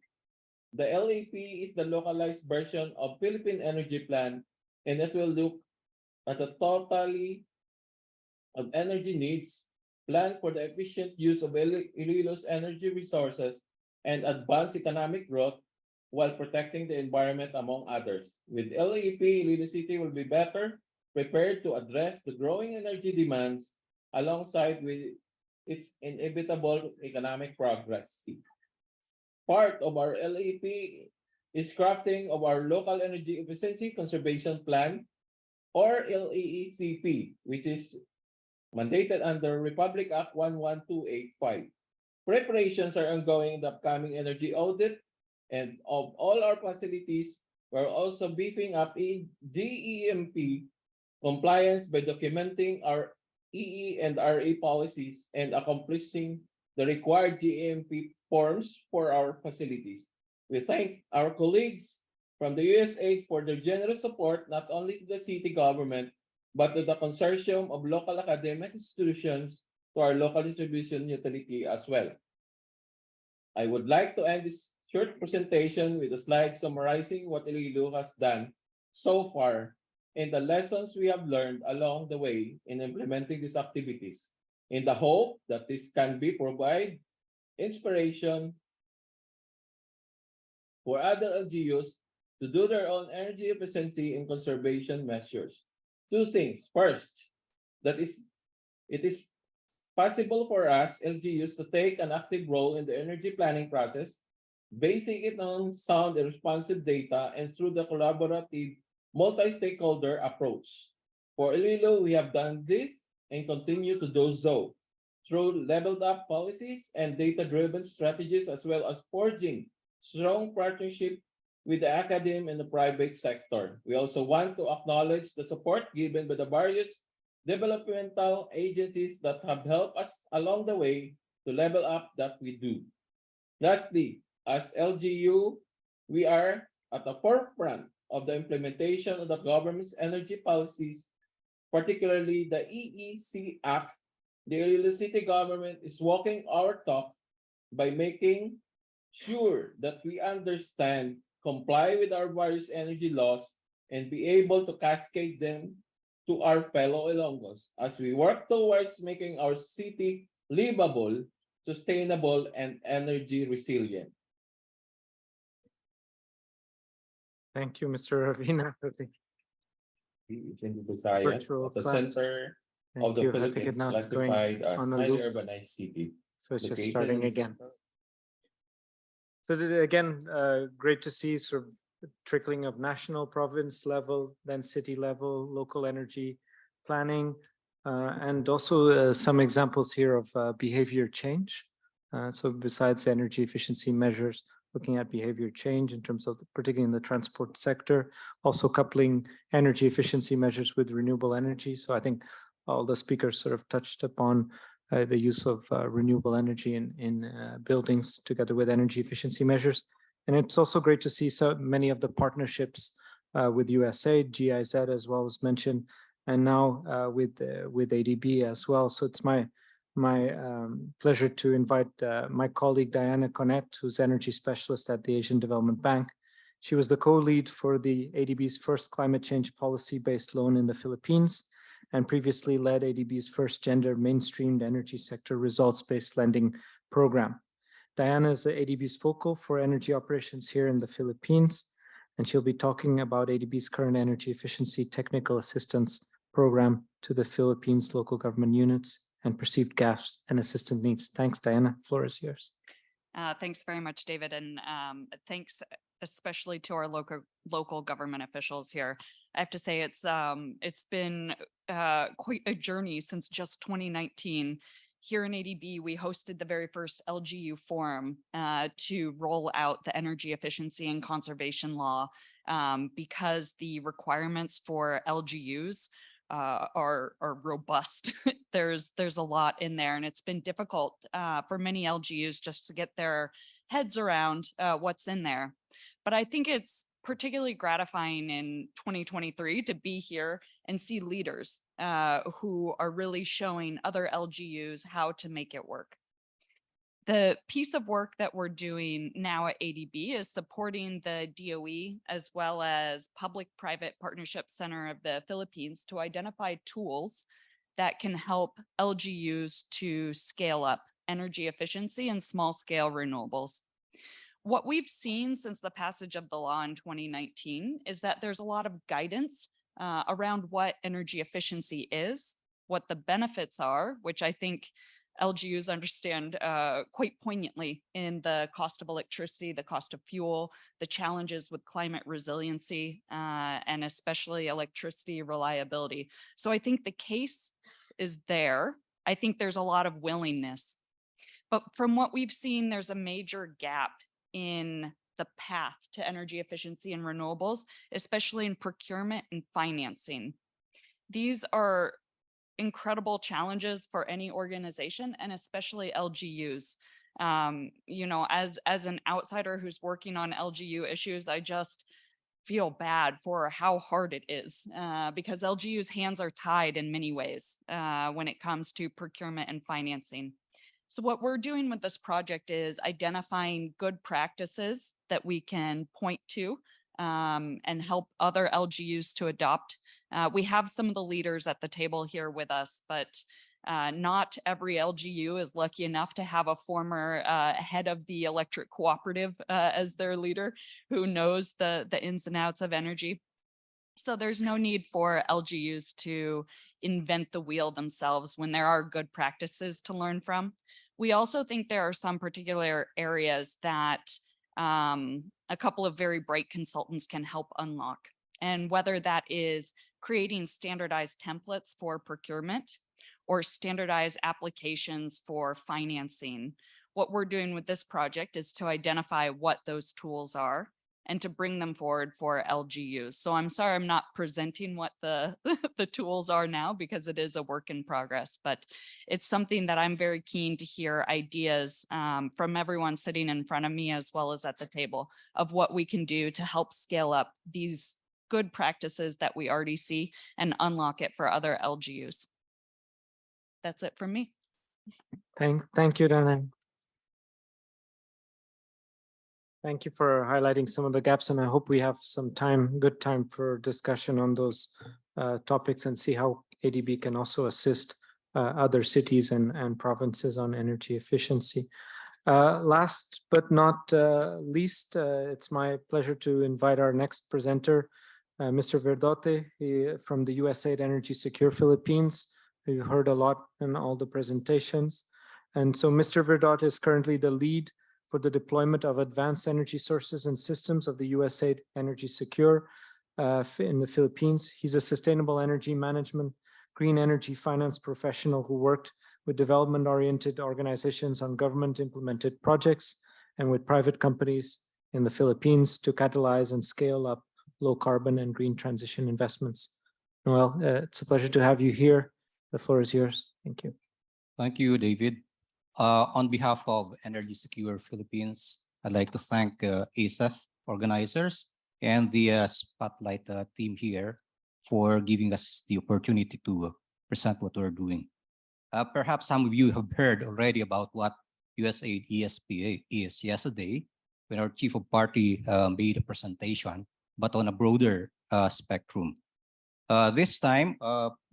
The LEP is the localized version of Philippine Energy Plan, and it will look at the totality of energy needs, plan for the efficient use of Iloilo's energy resources, and advance economic growth while protecting the environment, among others. With LEP, Iloilo City will be better prepared to address the growing energy demands alongside with its inevitable economic progress. Part of our LEP is crafting of our local energy efficiency conservation plan, or LEECP, which is mandated under Republic Act 11285. Preparations are ongoing in the upcoming energy audit, and of all our facilities, we're also beefing up GEMP compliance by documenting our EE and RE policies and accomplishing the required GEMP forms for our facilities. We thank our colleagues from the USAID for their generous support, not only to the city government, but to the consortium of local academic institutions, to our local distribution utility as well. I would like to end this short presentation with a slide summarizing what Iloilo has done so far and the lessons we have learned along the way in implementing these activities, in the hope that this can provide inspiration for other LGUs to do their own energy efficiency and conservation measures. Two things. First, it is possible for us LGUs to take an active role in the energy planning process, basing it on sound and responsive data and through the collaborative multi-stakeholder approach. For Iloilo, we have done this and continue to do so through leveled up policies and data-driven strategies, as well as forging strong partnership with the academe and the private sector. We also want to acknowledge the support given by the various developmental agencies that have helped us along the way to level up that we do. Lastly, as LGU, we are at the forefront of the implementation of the government's energy policies, particularly the EEC Act. The Iloilo City government is walking our talk by making sure that we understand, comply with our various energy laws, and be able to cascade them to our fellow Ilonggos as we work towards making our city livable, sustainable, and energy resilient. Thank you, Mr. Ravina. I think- In the Visayas, Virtual at the class. center of Thank the you. I think it Philippines, now is going classified as on a highly loop. urbanized city. So it's just located starting in the again. center. So again, great to see sort of trickling of national, province level, then city level, local energy planning, and also some examples here of behavior change. So besides energy efficiency measures, looking at behavior change in terms of particularly in the transport sector, also coupling energy efficiency measures with renewable energy. So I think all the speakers sort of touched upon the use of renewable energy in buildings together with energy efficiency measures. And it's also great to see so many of the partnerships with USAID, GIZ as well as mentioned, and now with ADB as well. So it's my pleasure to invite my colleague Diana Connett, who's energy specialist at the Asian Development Bank. She was the co-lead for the ADB's first climate change policy-based loan in the Philippines, and previously led ADB's first gender mainstreamed energy sector results-based lending program. Diana is ADB's focal for energy operations here in the Philippines, and she'll be talking about ADB's current energy efficiency technical assistance program to the Philippines local government units and perceived gaps and assistance needs. Thanks, Diana. Floor is yours. Thanks very much, David, and thanks especially to our local government officials here. I have to say it's been quite a journey since just 2019. Here in ADB, we hosted the very first LGU forum to roll out the energy efficiency and conservation law because the requirements for LGUs are robust. There's a lot in there, and it's been difficult for many LGUs just to get their heads around what's in there. But I think it's particularly gratifying in 2023 to be here and see leaders who are really showing other LGUs how to make it work. The piece of work that we're doing now at ADB is supporting the DOE as well as Public-Private Partnership Center of the Philippines to identify tools that can help LGUs to scale up energy efficiency and small-scale renewables. what we've seen since the passage of the law in 2019 is that there's a lot of guidance around what energy efficiency is, what the benefits are, which I think LGUs understand quite poignantly in the cost of electricity, the cost of fuel, the challenges with climate resiliency, and especially electricity reliability. So I think the case is there. I think there's a lot of willingness. But from what we've seen, there's a major gap in the path to energy efficiency and renewables, especially in procurement and financing. These are incredible challenges for any organization and especially LGUs. You know, as an outsider who's working on LGU issues, I just feel bad for how hard it is because LGU's hands are tied in many ways when it comes to procurement and financing. So what we're doing with this project is identifying good practices that we can point to and help other LGUs to adopt. We have some of the leaders at the table here with us, but not every LGU is lucky enough to have a former head of the electric cooperative as their leader who knows the ins and outs of energy. So there's no need for LGUs to invent the wheel themselves when there are good practices to learn from. We also think there are some particular areas that a couple of very bright consultants can help unlock. And whether that is creating standardized templates for procurement or standardized applications for financing, what we're doing with this project is to identify what those tools are and to bring them forward for LGUs. So I'm sorry I'm not presenting what the, the tools are now because it is a work in progress, but it's something that I'm very keen to hear ideas from everyone sitting in front of me as well as at the table of what we can do to help scale up these good practices that we already see and unlock it for other LGUs. That's it from me. Thank you, Dana. Thank you for highlighting some of the gaps, and I hope we have some time, good time for discussion on those topics and see how ADB can also assist other cities and provinces on energy efficiency. Last but not least, it's my pleasure to invite our next presenter, Mr. Verdote from the USAID Energy Secure Philippines. You heard a lot in all the presentations. And so Mr. Verdote is currently the lead for the deployment of advanced energy sources and systems of the USAID Energy Secure in the Philippines. He's a sustainable energy management, green energy finance professional who worked with development-oriented organizations on government-implemented projects and with private companies in the Philippines to catalyze and scale up low-carbon and green transition investments. Well, it's a pleasure to have you here. The floor is yours. Thank you. Thank you, David. On behalf of Energy Secure Philippines, I'd like to thank ASEF organizers and the Spotlight team here for giving us the opportunity to present what we're doing. Perhaps some of you have heard already about what USAID ESPA is yesterday when our chief of party made a presentation, but on a broader spectrum. This time,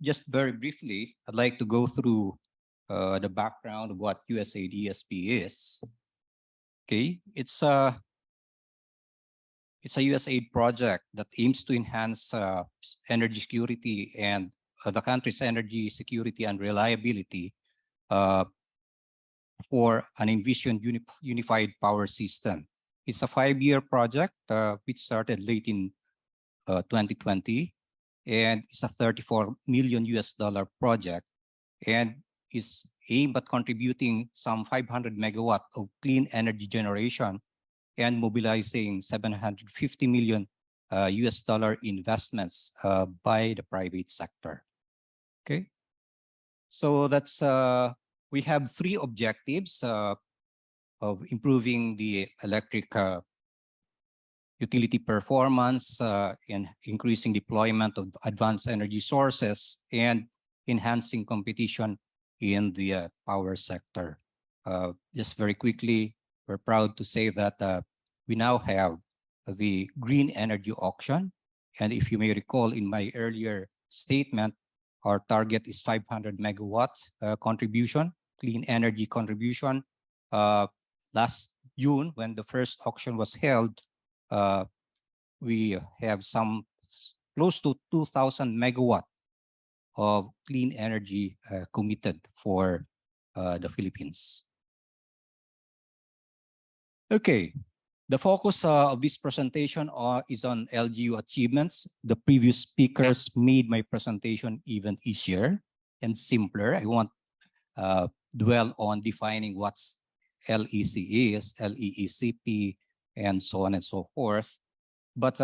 just very briefly, I'd like to go through the background of what USAID ESP is. Okay, it's a USAID project that aims to enhance energy security and the country's energy security and reliability for an envisioned unified power system. It's a 5-year project which started late in 2020, and it's a $34 million project, and is aimed at contributing some 500 megawatt of clean energy generation and mobilizing $750 million investments by the private sector. Okay, so that's we have 3 objectives of improving the electric utility performance and increasing deployment of advanced energy sources and enhancing competition in the power sector. Just very quickly, we're proud to say that we now have the green energy auction. And if you may recall in my earlier statement, our target is 500 megawatts contribution, clean energy contribution last June, when the first auction was held, we have close to 2,000 megawatt of clean energy committed for the Philippines. Okay, the focus of this presentation is on LGU achievements. The previous speakers made my presentation even easier and simpler. I won't dwell on defining what's LEC is, LEECP, and so on and so forth. But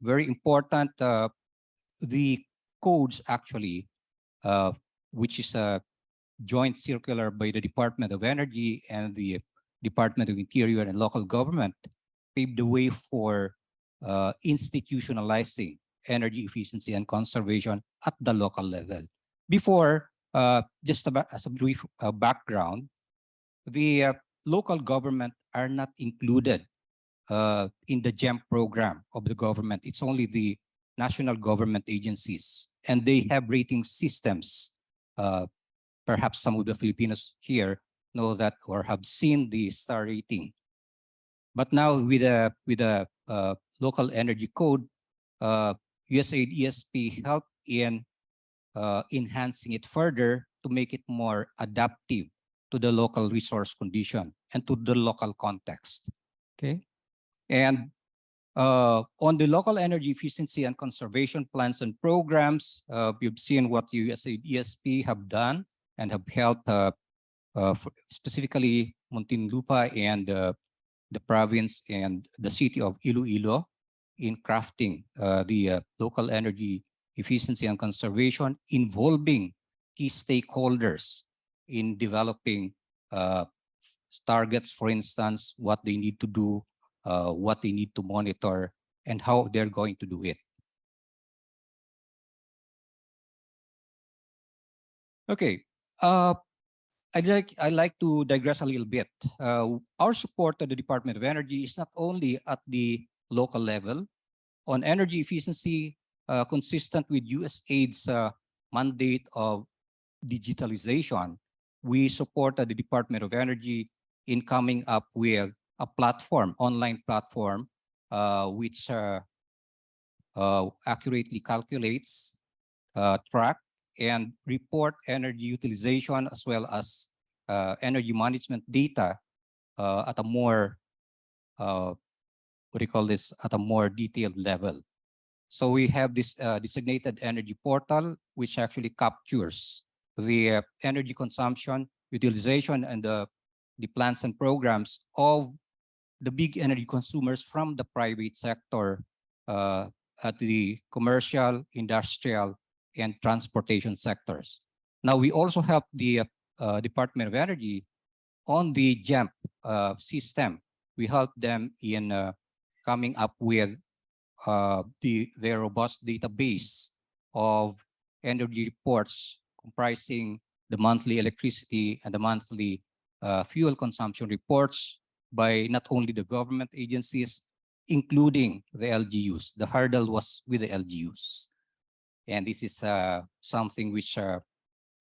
very important, the codes actually, which is a joint circular by the Department of Energy and the Department of Interior and Local Government, paved the way for institutionalizing energy efficiency and conservation at the local level. Before, just as a brief background, the local government are not included in the GEM program of the government. It's only the national government agencies, and they have rating systems. Perhaps some of the Filipinos here know that or have seen the star rating. But now with the local energy code, USAID ESP helped in enhancing it further to make it more adaptive to the local resource condition and to the local context. Okay, and on the local energy efficiency and conservation plans and programs, you've seen what USAID ESP have done and have helped specifically Muntinlupa and the province and the city of Iloilo in crafting the local energy efficiency and conservation, involving key stakeholders in developing targets, for instance, what they need to do, what they need to monitor, and how they're going to do it. Okay, I'd like to digress a little bit. Our support to the Department of Energy is not only at the local level. On energy efficiency, consistent with USAID's mandate of digitalization, we supported the Department of Energy in coming up with a platform, online platform, which accurately calculates, track, and report energy utilization as well as energy management data at a more, at a more detailed level. So we have this designated energy portal, which actually captures the energy consumption, utilization, and the plans and programs of the big energy consumers from the private sector at the commercial, industrial, and transportation sectors. Now, we also help the Department of Energy on the GEMP system. We help them in coming up with their robust database of energy reports comprising the monthly electricity and the monthly fuel consumption reports by not only the government agencies, including the LGUs. The hurdle was with the LGUs. And this is something which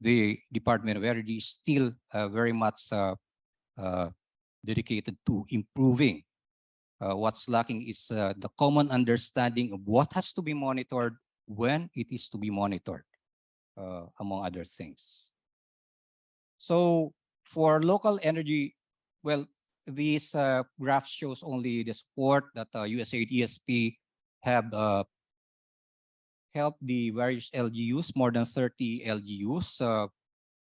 the Department of Energy is still very much dedicated to improving. What's lacking is the common understanding of what has to be monitored, when it is to be monitored, among other things. So for local energy, well, this graph shows only the support that USAID ESP have helped the various LGUs, more than 30 LGUs.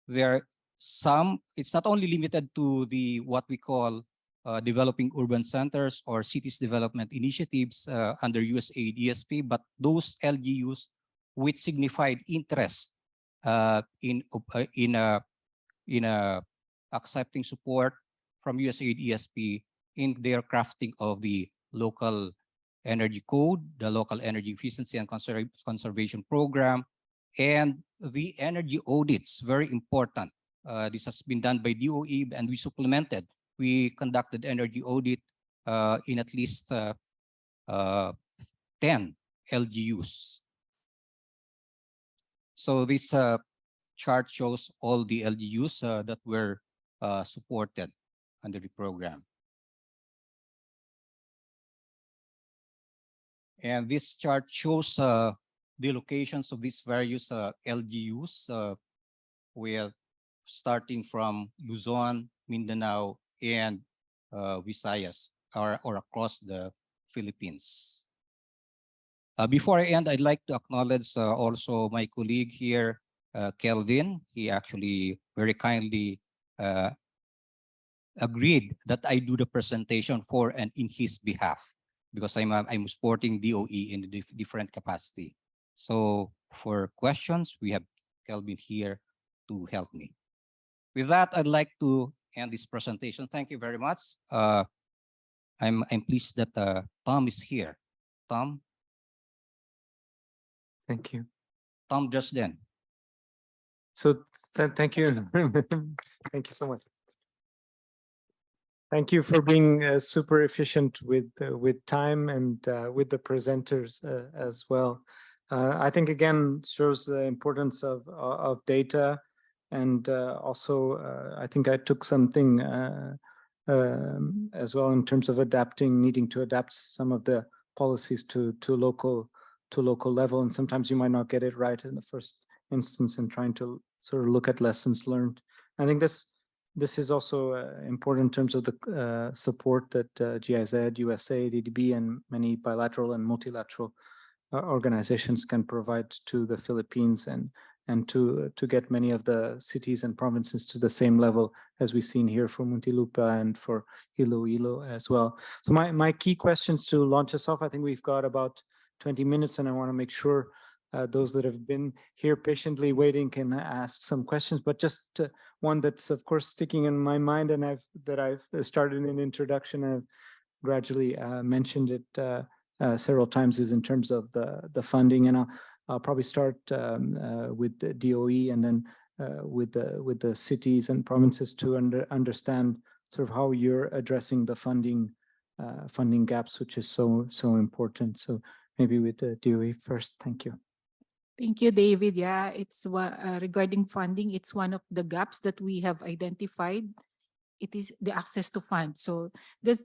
There are some, it's not only limited to the what we call developing urban centers or cities development initiatives under USAID ESP, but those LGUs with signified interest in accepting support from USAID ESP in their crafting of the local energy code, the local energy efficiency and conservation program, and the energy audits, very important. This has been done by DOE and we supplemented. We conducted energy audit in at least 10 LGUs. So this chart shows all the LGUs that were supported under the program. And this chart shows the locations of these various LGUs, with starting from Luzon, Mindanao, and Visayas, or across the Philippines. Before I end, I'd like to acknowledge also my colleague here, Kelvin. He actually very kindly agreed that I do the presentation for and in his behalf, because I'm supporting DOE in the different capacity. So for questions, we have Kelvin here to help me. With that, I'd like to end this presentation. Thank you very much. I'm pleased that Tom is here. Tom Thank you. just then. So thank you. Thank you so much. Thank you for being super efficient with time and with the presenters as well. I think again shows the importance of data, and also I think I took something as well in terms of needing to adapt some of the policies to local level, and sometimes you might not get it right in the first instance, and trying to sort of look at lessons learned. I think this is also important in terms of the support that GIZ, USA, DDB, and many bilateral and multilateral organizations can provide to the Philippines, and to get many of the cities and provinces to the same level as we've seen here for Muntinlupa and for Iloilo as well. So my key questions to launch us off, I think we've got about 20 minutes, and I want to make sure those that have been here patiently waiting can ask some questions, but just one that's of course sticking in my mind, and I've started in an introduction, I've gradually mentioned it several times, is in terms of the funding, and I'll probably start with the DOE, and then with the cities and provinces to understand sort of how you're addressing the funding gaps, which is so important. So maybe with the DOE first. Thank you. Thank you, David. Yeah, it's regarding funding. It's one of the gaps that we have identified. It is the access to funds. So that's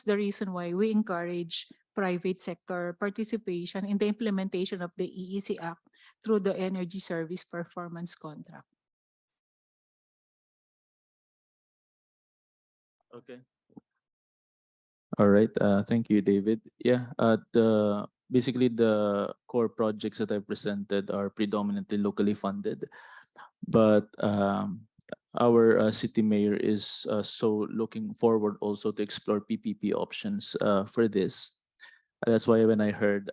the reason why we encourage private sector participation in the implementation of the EEC Act through the Energy Service Performance Contract. Okay. All right. Thank you, David. Yeah. Basically the core projects that I presented are predominantly locally funded, but our city mayor is so looking forward also to explore PPP options for this. That's why when I heard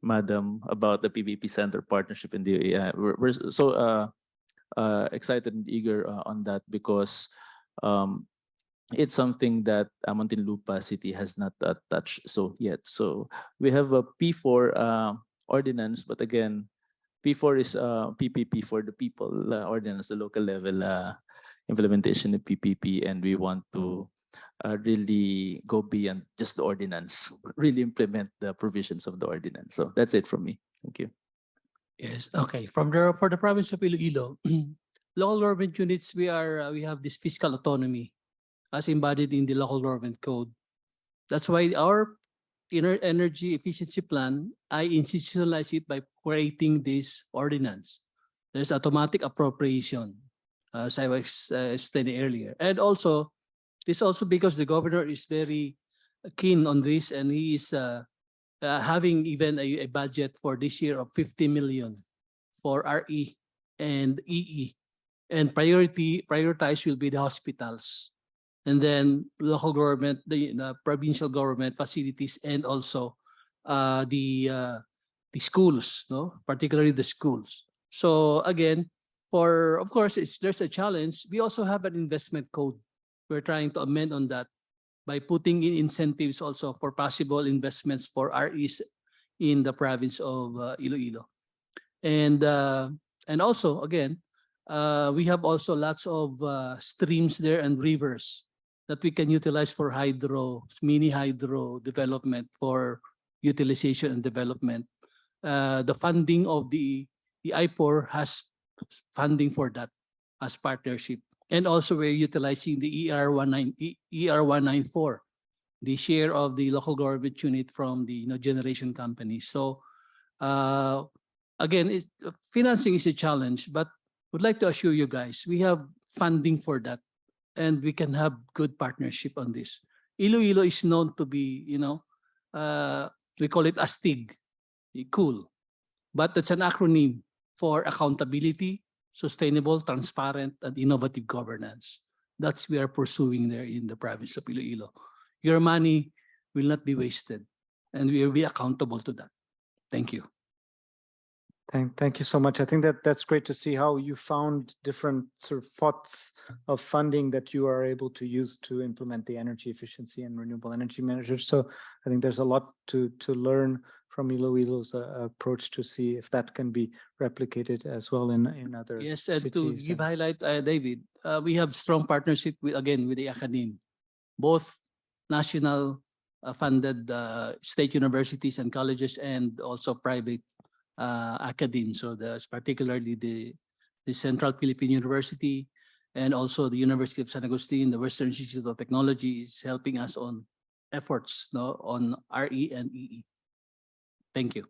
Madam about the PPP Center partnership in the we're so excited and eager on that, because it's something that Muntinlupa City has not touched so yet. So we have a P4 ordinance, but again, P4 is PPP for the people ordinance, the local level implementation of PPP, and we want to really go beyond just the ordinance, really implement the provisions of the ordinance. So that's it from me. Thank you. Yes. Okay. For the province of Iloilo, local government units, we have this fiscal autonomy as embodied in the local government code. That's why our energy efficiency plan, I institutionalize it by creating this ordinance. There's automatic appropriation, as I was explaining earlier. And also, this also because the governor is very keen on this, and he is having even a budget for this year of 50 million for RE and EE. And prioritize will be the hospitals, and then local government, the provincial government facilities, and also the schools, no, particularly the schools. So again, of course, there's a challenge. We also have an investment code. We're trying to amend on that by putting in incentives also for possible investments for REs in the province of Iloilo, and also again, we have also lots of streams there and rivers that we can utilize for mini hydro development for utilization and development. The funding of the IPOR has funding for that as partnership. And also we're utilizing the ER 194 the share of the local government unit from the generation companies. So again, financing is a challenge, but would like to assure you guys, we have funding for that, and we can have good partnership on this. Iloilo is known to be, we call it ASTIG, cool, but that's an acronym for accountability, sustainable, transparent, and innovative governance. That's we are pursuing there in the province of Iloilo. Your money will not be wasted, and we will be accountable to that. Thank you. Thank you so much. I think that's great to see how you found different sort of pots of funding that you are able to use to implement the energy efficiency and renewable energy measures. So I think there's a lot to learn from Iloilo's approach to see if that can be replicated as well in other Yes, and to cities. give highlight, David, we have strong partnership with the academe, both national funded state universities and colleges, and also private academe. So there's particularly the Central Philippine University, and also the University of San Agustin, the Western Institute of Technology is helping us on efforts on RE and EE. Thank you.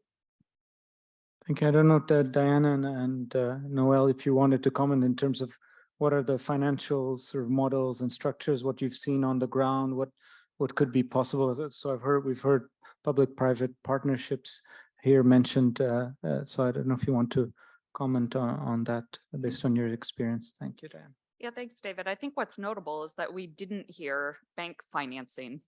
Thank you. I don't know, Diana and Noel, if you wanted to comment in terms of what are the financial sort of models and structures, what you've seen on the ground, what could be possible. So we've heard public-private partnerships here mentioned. So I don't know if you want to comment on that based on your experience. Thank you, Diane. Yeah, thanks, David. I think what's notable is that we didn't hear bank financing.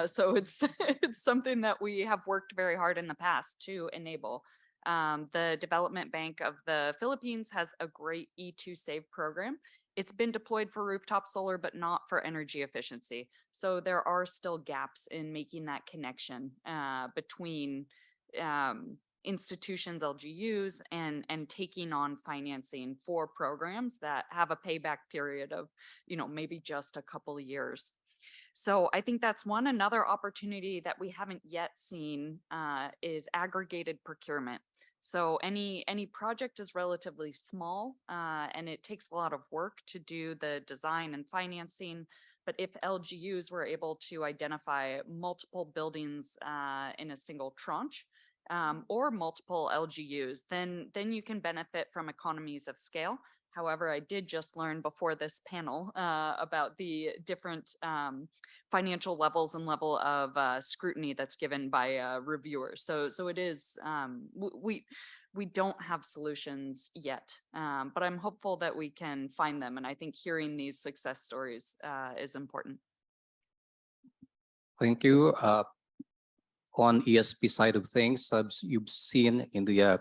So it's it's something that we have worked very hard in the past to enable. The Development Bank of the Philippines has a great E2 Save program. It's been deployed for rooftop solar, but not for energy efficiency. So there are still gaps in making that connection between institutions, LGUs, and taking on financing for programs that have a payback period of, maybe just a couple of years. So I think that's one. Another opportunity that we haven't yet seen is aggregated procurement. So any project is relatively small, and it takes a lot of work to do the design and financing. But if LGUs were able to identify multiple buildings in a single tranche, or multiple LGUs, then you can benefit from economies of scale. However, I did just learn before this panel about the different financial levels and level of scrutiny that's given by reviewers. So it is, we don't have solutions yet, but I'm hopeful that we can find them. And I think hearing these success stories is important. Thank you. On ESP side of things, you've seen in the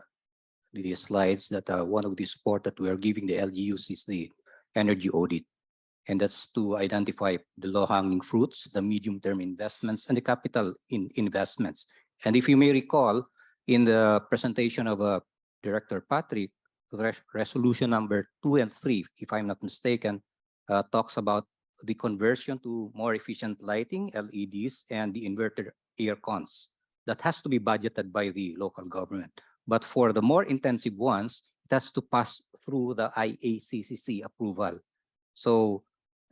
slides that one of the support that we are giving the LGUs is the energy audit. And that's to identify the low-hanging fruits, the medium-term investments, and the capital investments. And if you may recall, in the presentation of Director Patrick, resolution number 2 and 3, if I'm not mistaken, talks about the conversion to more efficient lighting, LEDs, and the inverter air cons. That has to be budgeted by the local government. But for the more intensive ones, it has to pass through the IACCC approval. So,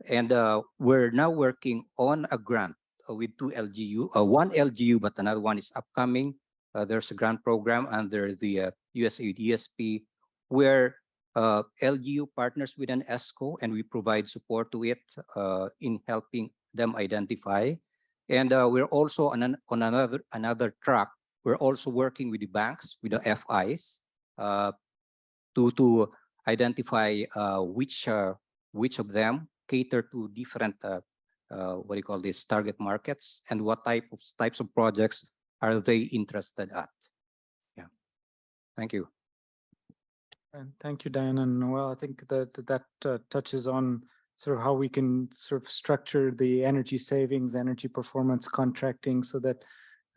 and we're now working on a grant with 2 LGU, one LGU, but another one is upcoming. There's a grant program under the USAID ESP where LGU partners with an ESCO, and we provide support to it in helping them identify. And we're also on another track. We're also working with the banks, with the FIs, to identify which of them cater to different target markets, and what types of projects are they interested at. Yeah, thank you. And thank you, Diana and Noel. I think that touches on sort of how we can sort of structure the energy savings, energy performance contracting, so that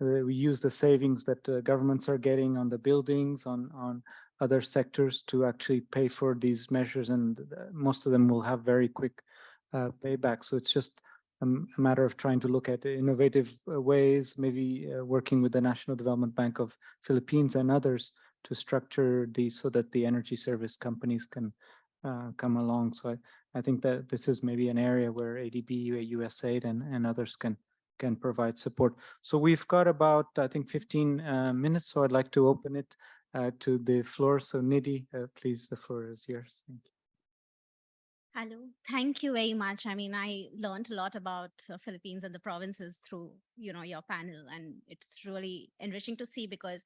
we use the savings that governments are getting on the buildings, on other sectors to actually pay for these measures, and most of them will have very quick payback. So it's just a matter of trying to look at innovative ways, maybe working with the National Development Bank of Philippines and others to structure these so that the energy service companies can come along. So I think that this is maybe an area where ADB, USAID, and others can can provide support. So we've got about, I think, 15 minutes. So I'd like to open it to the floor. So Nidhi, please, the floor is yours. Thank you. Hello, thank you very much. I mean, I learned a lot about Philippines and the provinces through, your panel, and it's really enriching to see because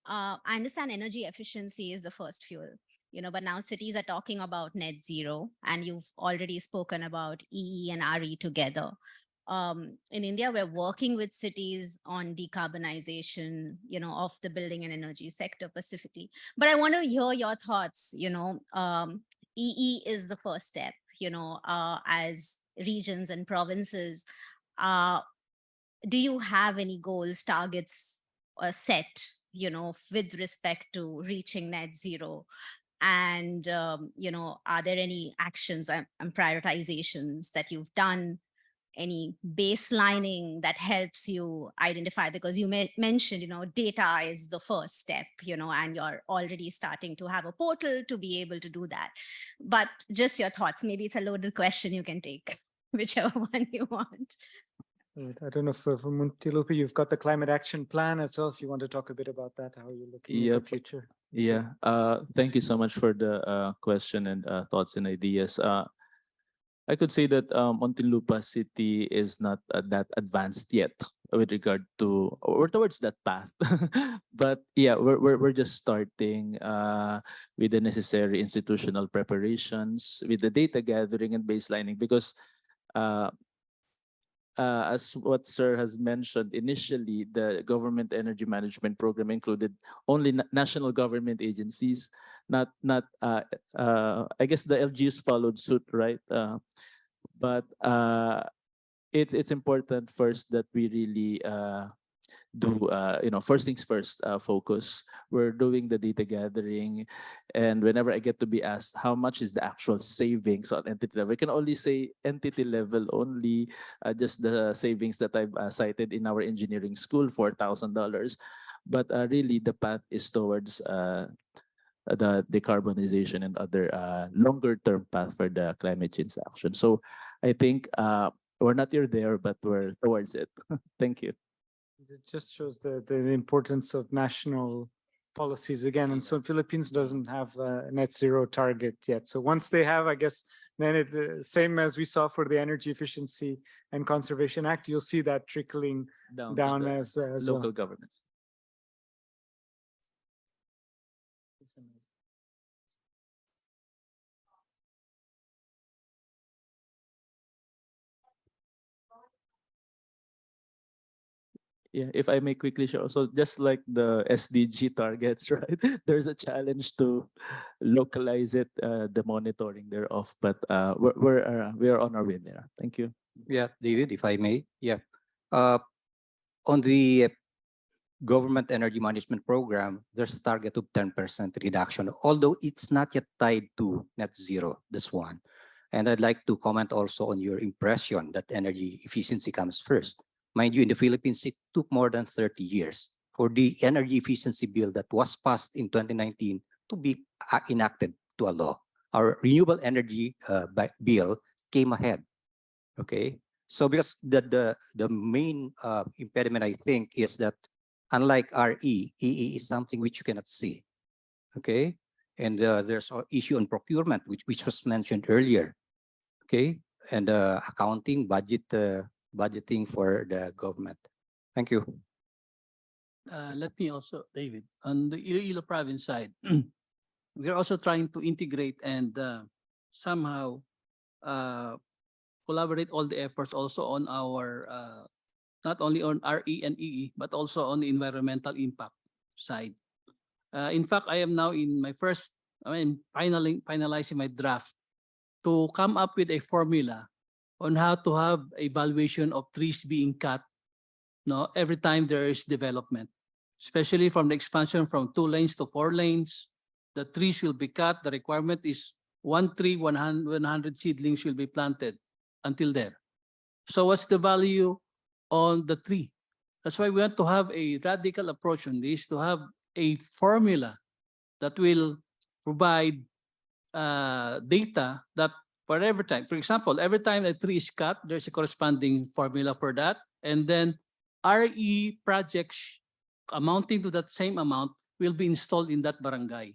I understand energy efficiency is the first fuel, but now cities are talking about net zero, and you've already spoken about EE and RE together. In India, we're working with cities on decarbonization, of the building and energy sector specifically. But I want to hear your thoughts, EE is the first step, as regions and provinces. Do you have any goals, targets set, with respect to reaching net zero? And, are there any actions and prioritizations that you've done? Any baselining that helps you identify, because you mentioned, data is the first step, and you're already starting to have a portal to be able to do that. But just your thoughts, maybe it's a loaded question, you can take whichever one you want. Right. I don't know if for Muntinlupa, you've got the climate action plan as well. If you want to talk a bit about that, how are you looking at the Yep. future? Yeah. Thank you so much for the question and thoughts and ideas. I could say that Muntinlupa City is not that advanced yet with regard to or towards that path. But yeah, we're just starting with the necessary institutional preparations, with the data gathering and baselining, because as what Sir has mentioned, initially the government energy management program included only national government agencies, not I guess the LGUs followed suit, right? But it's important first that we really do first things first, focus. We're doing the data gathering, and whenever I get to be asked how much is the actual savings on entity level, we can only say entity level only, just the savings that I've cited in our engineering school, $4,000. But really the path is towards the decarbonization and other longer term path for the climate change action. So I think we're not here there, but we're towards it. Thank you. It just shows the importance of national policies again. And so Philippines doesn't have a net zero target yet. So once they have, I guess, then it same as we saw for the Energy Efficiency and Conservation Act, you'll see that trickling Down down to the as local well. governments. Yeah, if I may quickly share, so just like the SDG targets, right? There's a challenge to localize it, the monitoring thereof, but we are on our way there. Thank you. Yeah, David, if I may. Yeah. On the government energy management program, there's a target of 10% reduction, although it's not yet tied to net zero, this one. And I'd like to comment also on your impression that energy efficiency comes first. Mind you, in the Philippines, it took more than 30 years for the energy efficiency bill that was passed in 2019 to be enacted to a law. Our renewable energy bill came ahead. Okay, so because the main impediment, I think, is that unlike RE, EE is something which you cannot see. Okay, and there's an issue on procurement, which was mentioned earlier. Okay, and accounting, budgeting for the government. Thank you. Let me also, David, on the Iloilo province side, we are also trying to integrate and somehow collaborate all the efforts also on our, not only on RE and EE, but also on the environmental impact side. In fact, I am now in my finalizing my draft to come up with a formula on how to have evaluation of trees being cut every time there is development, especially from the expansion from 2 lanes to 4 lanes. The trees will be cut. The requirement is 1 tree, 100 seedlings will be planted until there. So what's the value on the tree? That's why we want to have a radical approach on this, to have a formula that will provide data that for every time, for example, every time a tree is cut, there's a corresponding formula for that. And then RE projects amounting to that same amount will be installed in that barangay.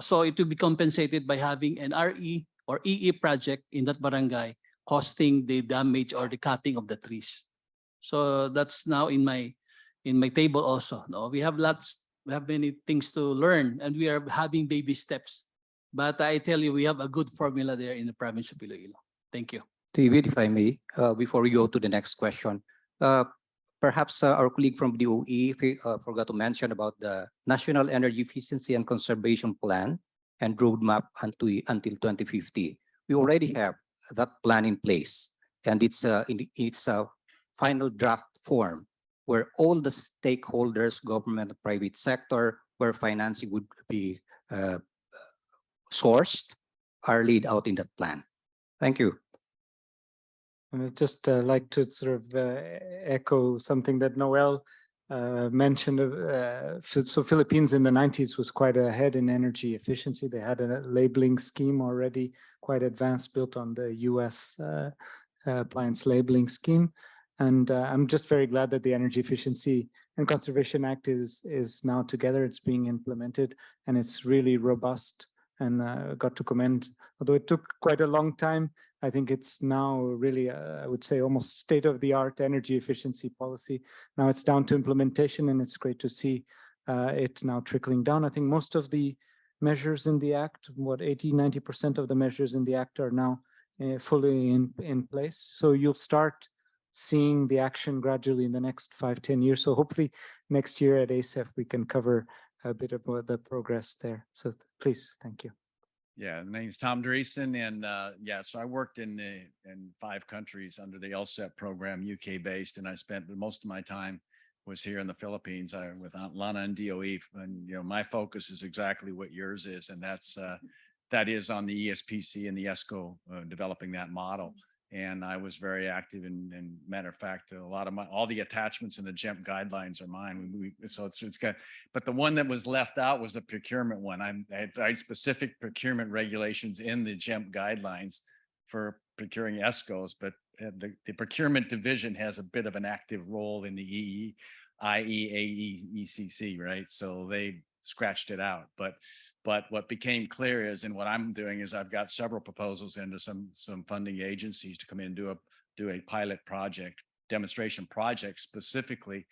So it will be compensated by having an RE or EE project in that barangay costing the damage or the cutting of the trees. So that's now in my table also. No, we have many things to learn, and we are having baby steps. But I tell you, we have a good formula there in the province of Iloilo. Thank you. David, if I may, before we go to the next question, perhaps our colleague from DOE forgot to mention about the National Energy Efficiency and Conservation Plan and roadmap until 2050. We already have that plan in place, and it's in its final draft form, where all the stakeholders, government, private sector, where financing would be sourced, are laid out in that plan. Thank you. And I'd just like to sort of echo something that Noel mentioned. So Philippines in the 90s was quite ahead in energy efficiency. They had a labeling scheme already quite advanced, built on the US appliance labeling scheme. And I'm just very glad that the Energy Efficiency and Conservation Act is now together. It's being implemented, and it's really robust, and got to commend. Although it took quite a long time, I think it's now really, I would say, almost state-of-the-art energy efficiency policy. Now it's down to implementation, and it's great to see it now trickling down. I think most of the measures in the Act, 80–90% of the measures in the Act are now fully in place. So you'll start seeing the action gradually in the next 5–10 years. So hopefully next year at ASEF, we can cover a bit of the progress there. So please, thank you. Yeah, my name is Tom Dreesen, and so I worked in 5 countries under the LSEP program, UK based, and I spent most of my time was here in the Philippines with Lana and DOE, and my focus is exactly what yours is, and that is on the ESPC and the ESCO developing that model. And I was very active, and matter of fact, all the attachments in the GEMP guidelines are mine. So it's got, but the one that was left out was the procurement one. I had specific procurement regulations in the GEMP guidelines for procuring ESCOs, but the procurement division has a bit of an active role in the IEAECC, right? So they scratched it out. But what became clear is, and what I'm doing is I've got several proposals into some funding agencies to come in and do a pilot project, demonstration project specifically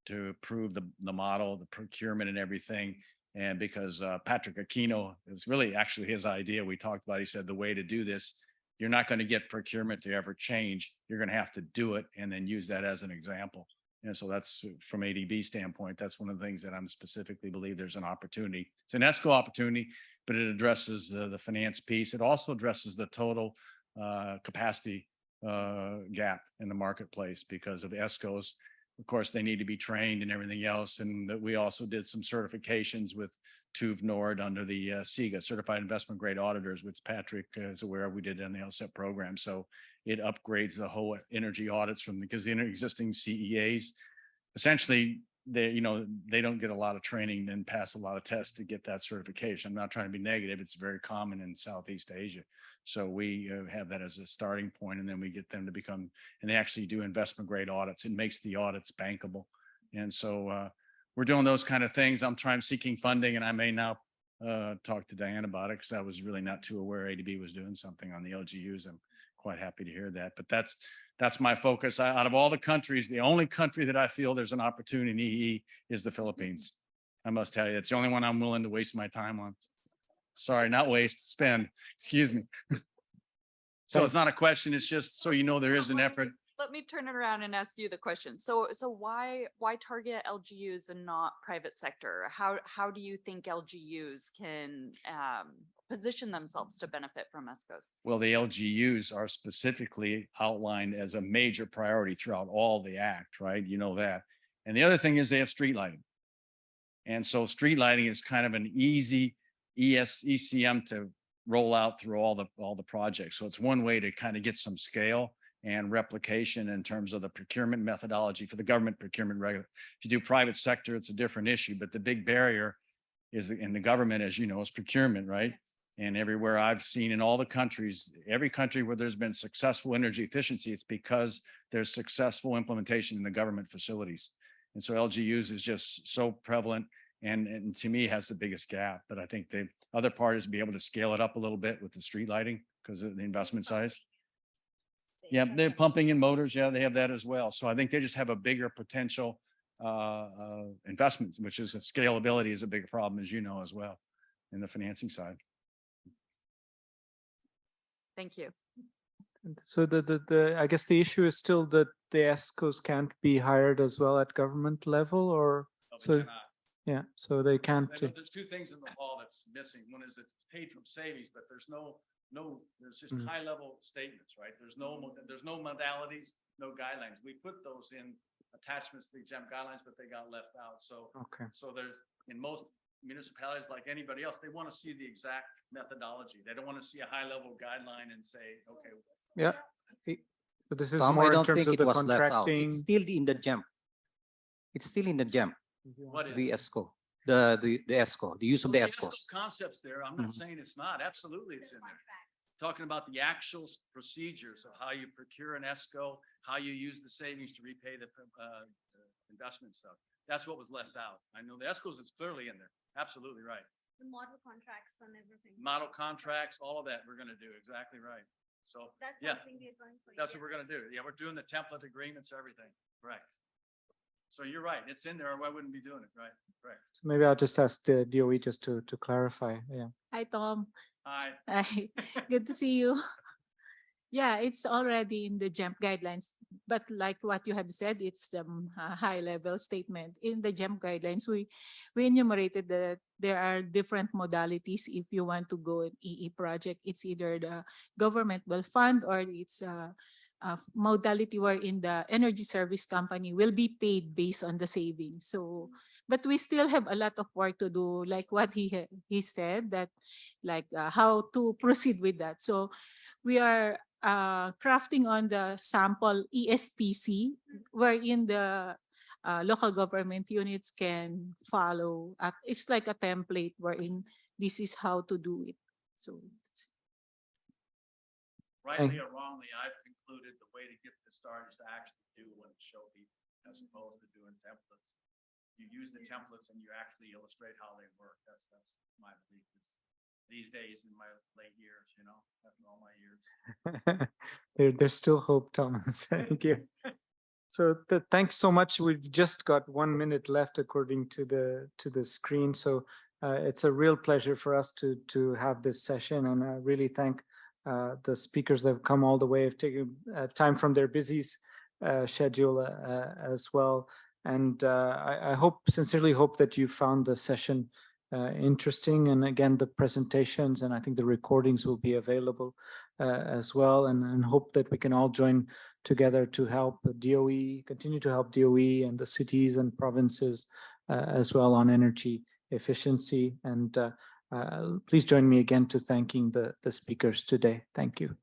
to prove the model, the procurement and everything. And because Patrick Aquino, it was really actually his idea, we talked about, he said, the way to do this, you're not going to get procurement to ever change. You're going to have to do it and then use that as an example. And so that's from ADB standpoint, that's one of the things that I'm specifically believe there's an opportunity. It's an ESCO opportunity, but it addresses the finance piece. It also addresses the total capacity gap in the marketplace because of ESCOs. Of course, they need to be trained and everything else. And we also did some certifications with TÜV Nord under the CIGA, Certified Investment Grade Auditors, which Patrick is aware of. We did in the LSEP program. So it upgrades the whole energy audits because the existing CEAs, essentially, they don't get a lot of training and pass a lot of tests to get that certification. I'm not trying to be negative. It's very common in Southeast Asia. So we have that as a starting point, and then we get them to become, and they actually do investment grade audits. It makes the audits bankable. And so we're doing those kind of things. I'm seeking funding, and I may now talk to Diane about it because I was really not too aware ADB was doing something on the LGUs. I'm quite happy to hear that. But that's my focus. Out of all the countries, the only country that I feel there's an opportunity in EE is the Philippines. I must tell you, it's the only one I'm willing to waste my time on. Sorry, not waste, spend, excuse me. So it's not a question, it's just so you know there is an effort. Let me turn it around and ask you the question. So why target LGUs and not private sector? How do you think LGUs can position themselves to benefit from ESCOs? Well, the LGUs are specifically outlined as a major priority throughout all the act, right? You know that. And the other thing is they have street lighting. And so street lighting is kind of an easy ECM to roll out through all the projects. So it's one way to kind of get some scale and replication in terms of the procurement methodology for the government procurement regular. If you do private sector, it's a different issue, but the big barrier is in the government, as you know, is procurement, right? And everywhere I've seen in all the countries, every country where there's been successful energy efficiency, it's because there's successful implementation in the government facilities. And so LGUs is just so prevalent and to me has the biggest gap. But I think the other part is be able to scale it up a little bit with the street lighting because of the investment size. Yeah, they're pumping in motors. Yeah, they have that as well. So I think they just have a bigger potential investments, which is scalability is a big problem, as you know, as well in the financing side. Thank you. So the I guess the issue is still that the ESCOs can't be hired as well at government level, or so yeah, so they can't. There's two things in the law that's missing. One is it's paid from savings, but there's there's just high level statements, right? There's no modalities, no guidelines. We put those in attachments to the GEM guidelines, but they got left out. So Okay. so there's in most municipalities like anybody else, they want to see the exact methodology. They don't want to see a high level guideline and say, okay. Yeah. But this is Tom, more I in don't terms think of it the was left out. contracting. It's still in the GEM. It's still in the GEM, What is the it? ESCO, the ESCO, the use of the Well, ESCOs. Concepts there. I'm not Mhm. saying it's not. Absolutely, it's in there. Talking about the actual procedures of how you procure an ESCO, how you use the savings to repay the investment stuff. That's what was left out. I know the ESCOs is clearly in there. Absolutely right. The model contracts and everything. Model contracts, all of that we're going to do. Exactly right. So That's yeah, something we're going for. that's what we're going to do. Yeah, we're doing the template agreements, everything. Right. So you're right. It's in there. Or I wouldn't be doing it. Right. Right. So maybe I'll just ask the DOE just to clarify. Yeah. Hi, Tom. Hi. Hi, good to see you. Yeah, it's already in the GEM guidelines, but like what you have said, it's a high-level statement. In the GEM guidelines, we enumerated that there are different modalities if you want to go an EE project. It's either the government will fund or it's a modality wherein the energy service company will be paid based on the savings. So, but we still have a lot of work to do, like what he said, that like how to proceed with that. So we are crafting on the sample ESPC, wherein the local government units can follow. It's like a template wherein this is how to do it. So Rightly or wrongly, I've concluded the way to get this started is to actually do and show people as opposed to doing templates. You use the templates and you actually illustrate how they work. That's my belief. These days in my late years, you know, after all my years. There's still hope, Thomas. Thank you. So thanks so much. We've just got 1 minute left according to the screen. So it's a real pleasure for us to have this session, and I really thank the speakers that have come all the way, have taken time from their busy schedule as well. And I sincerely hope that you found the session interesting, and again the presentations, and I think the recordings will be available as well, and hope that we can all join together to help the DOE, continue to help DOE and the cities and provinces as well on energy efficiency. And please join me again to thanking the speakers today. Thank you.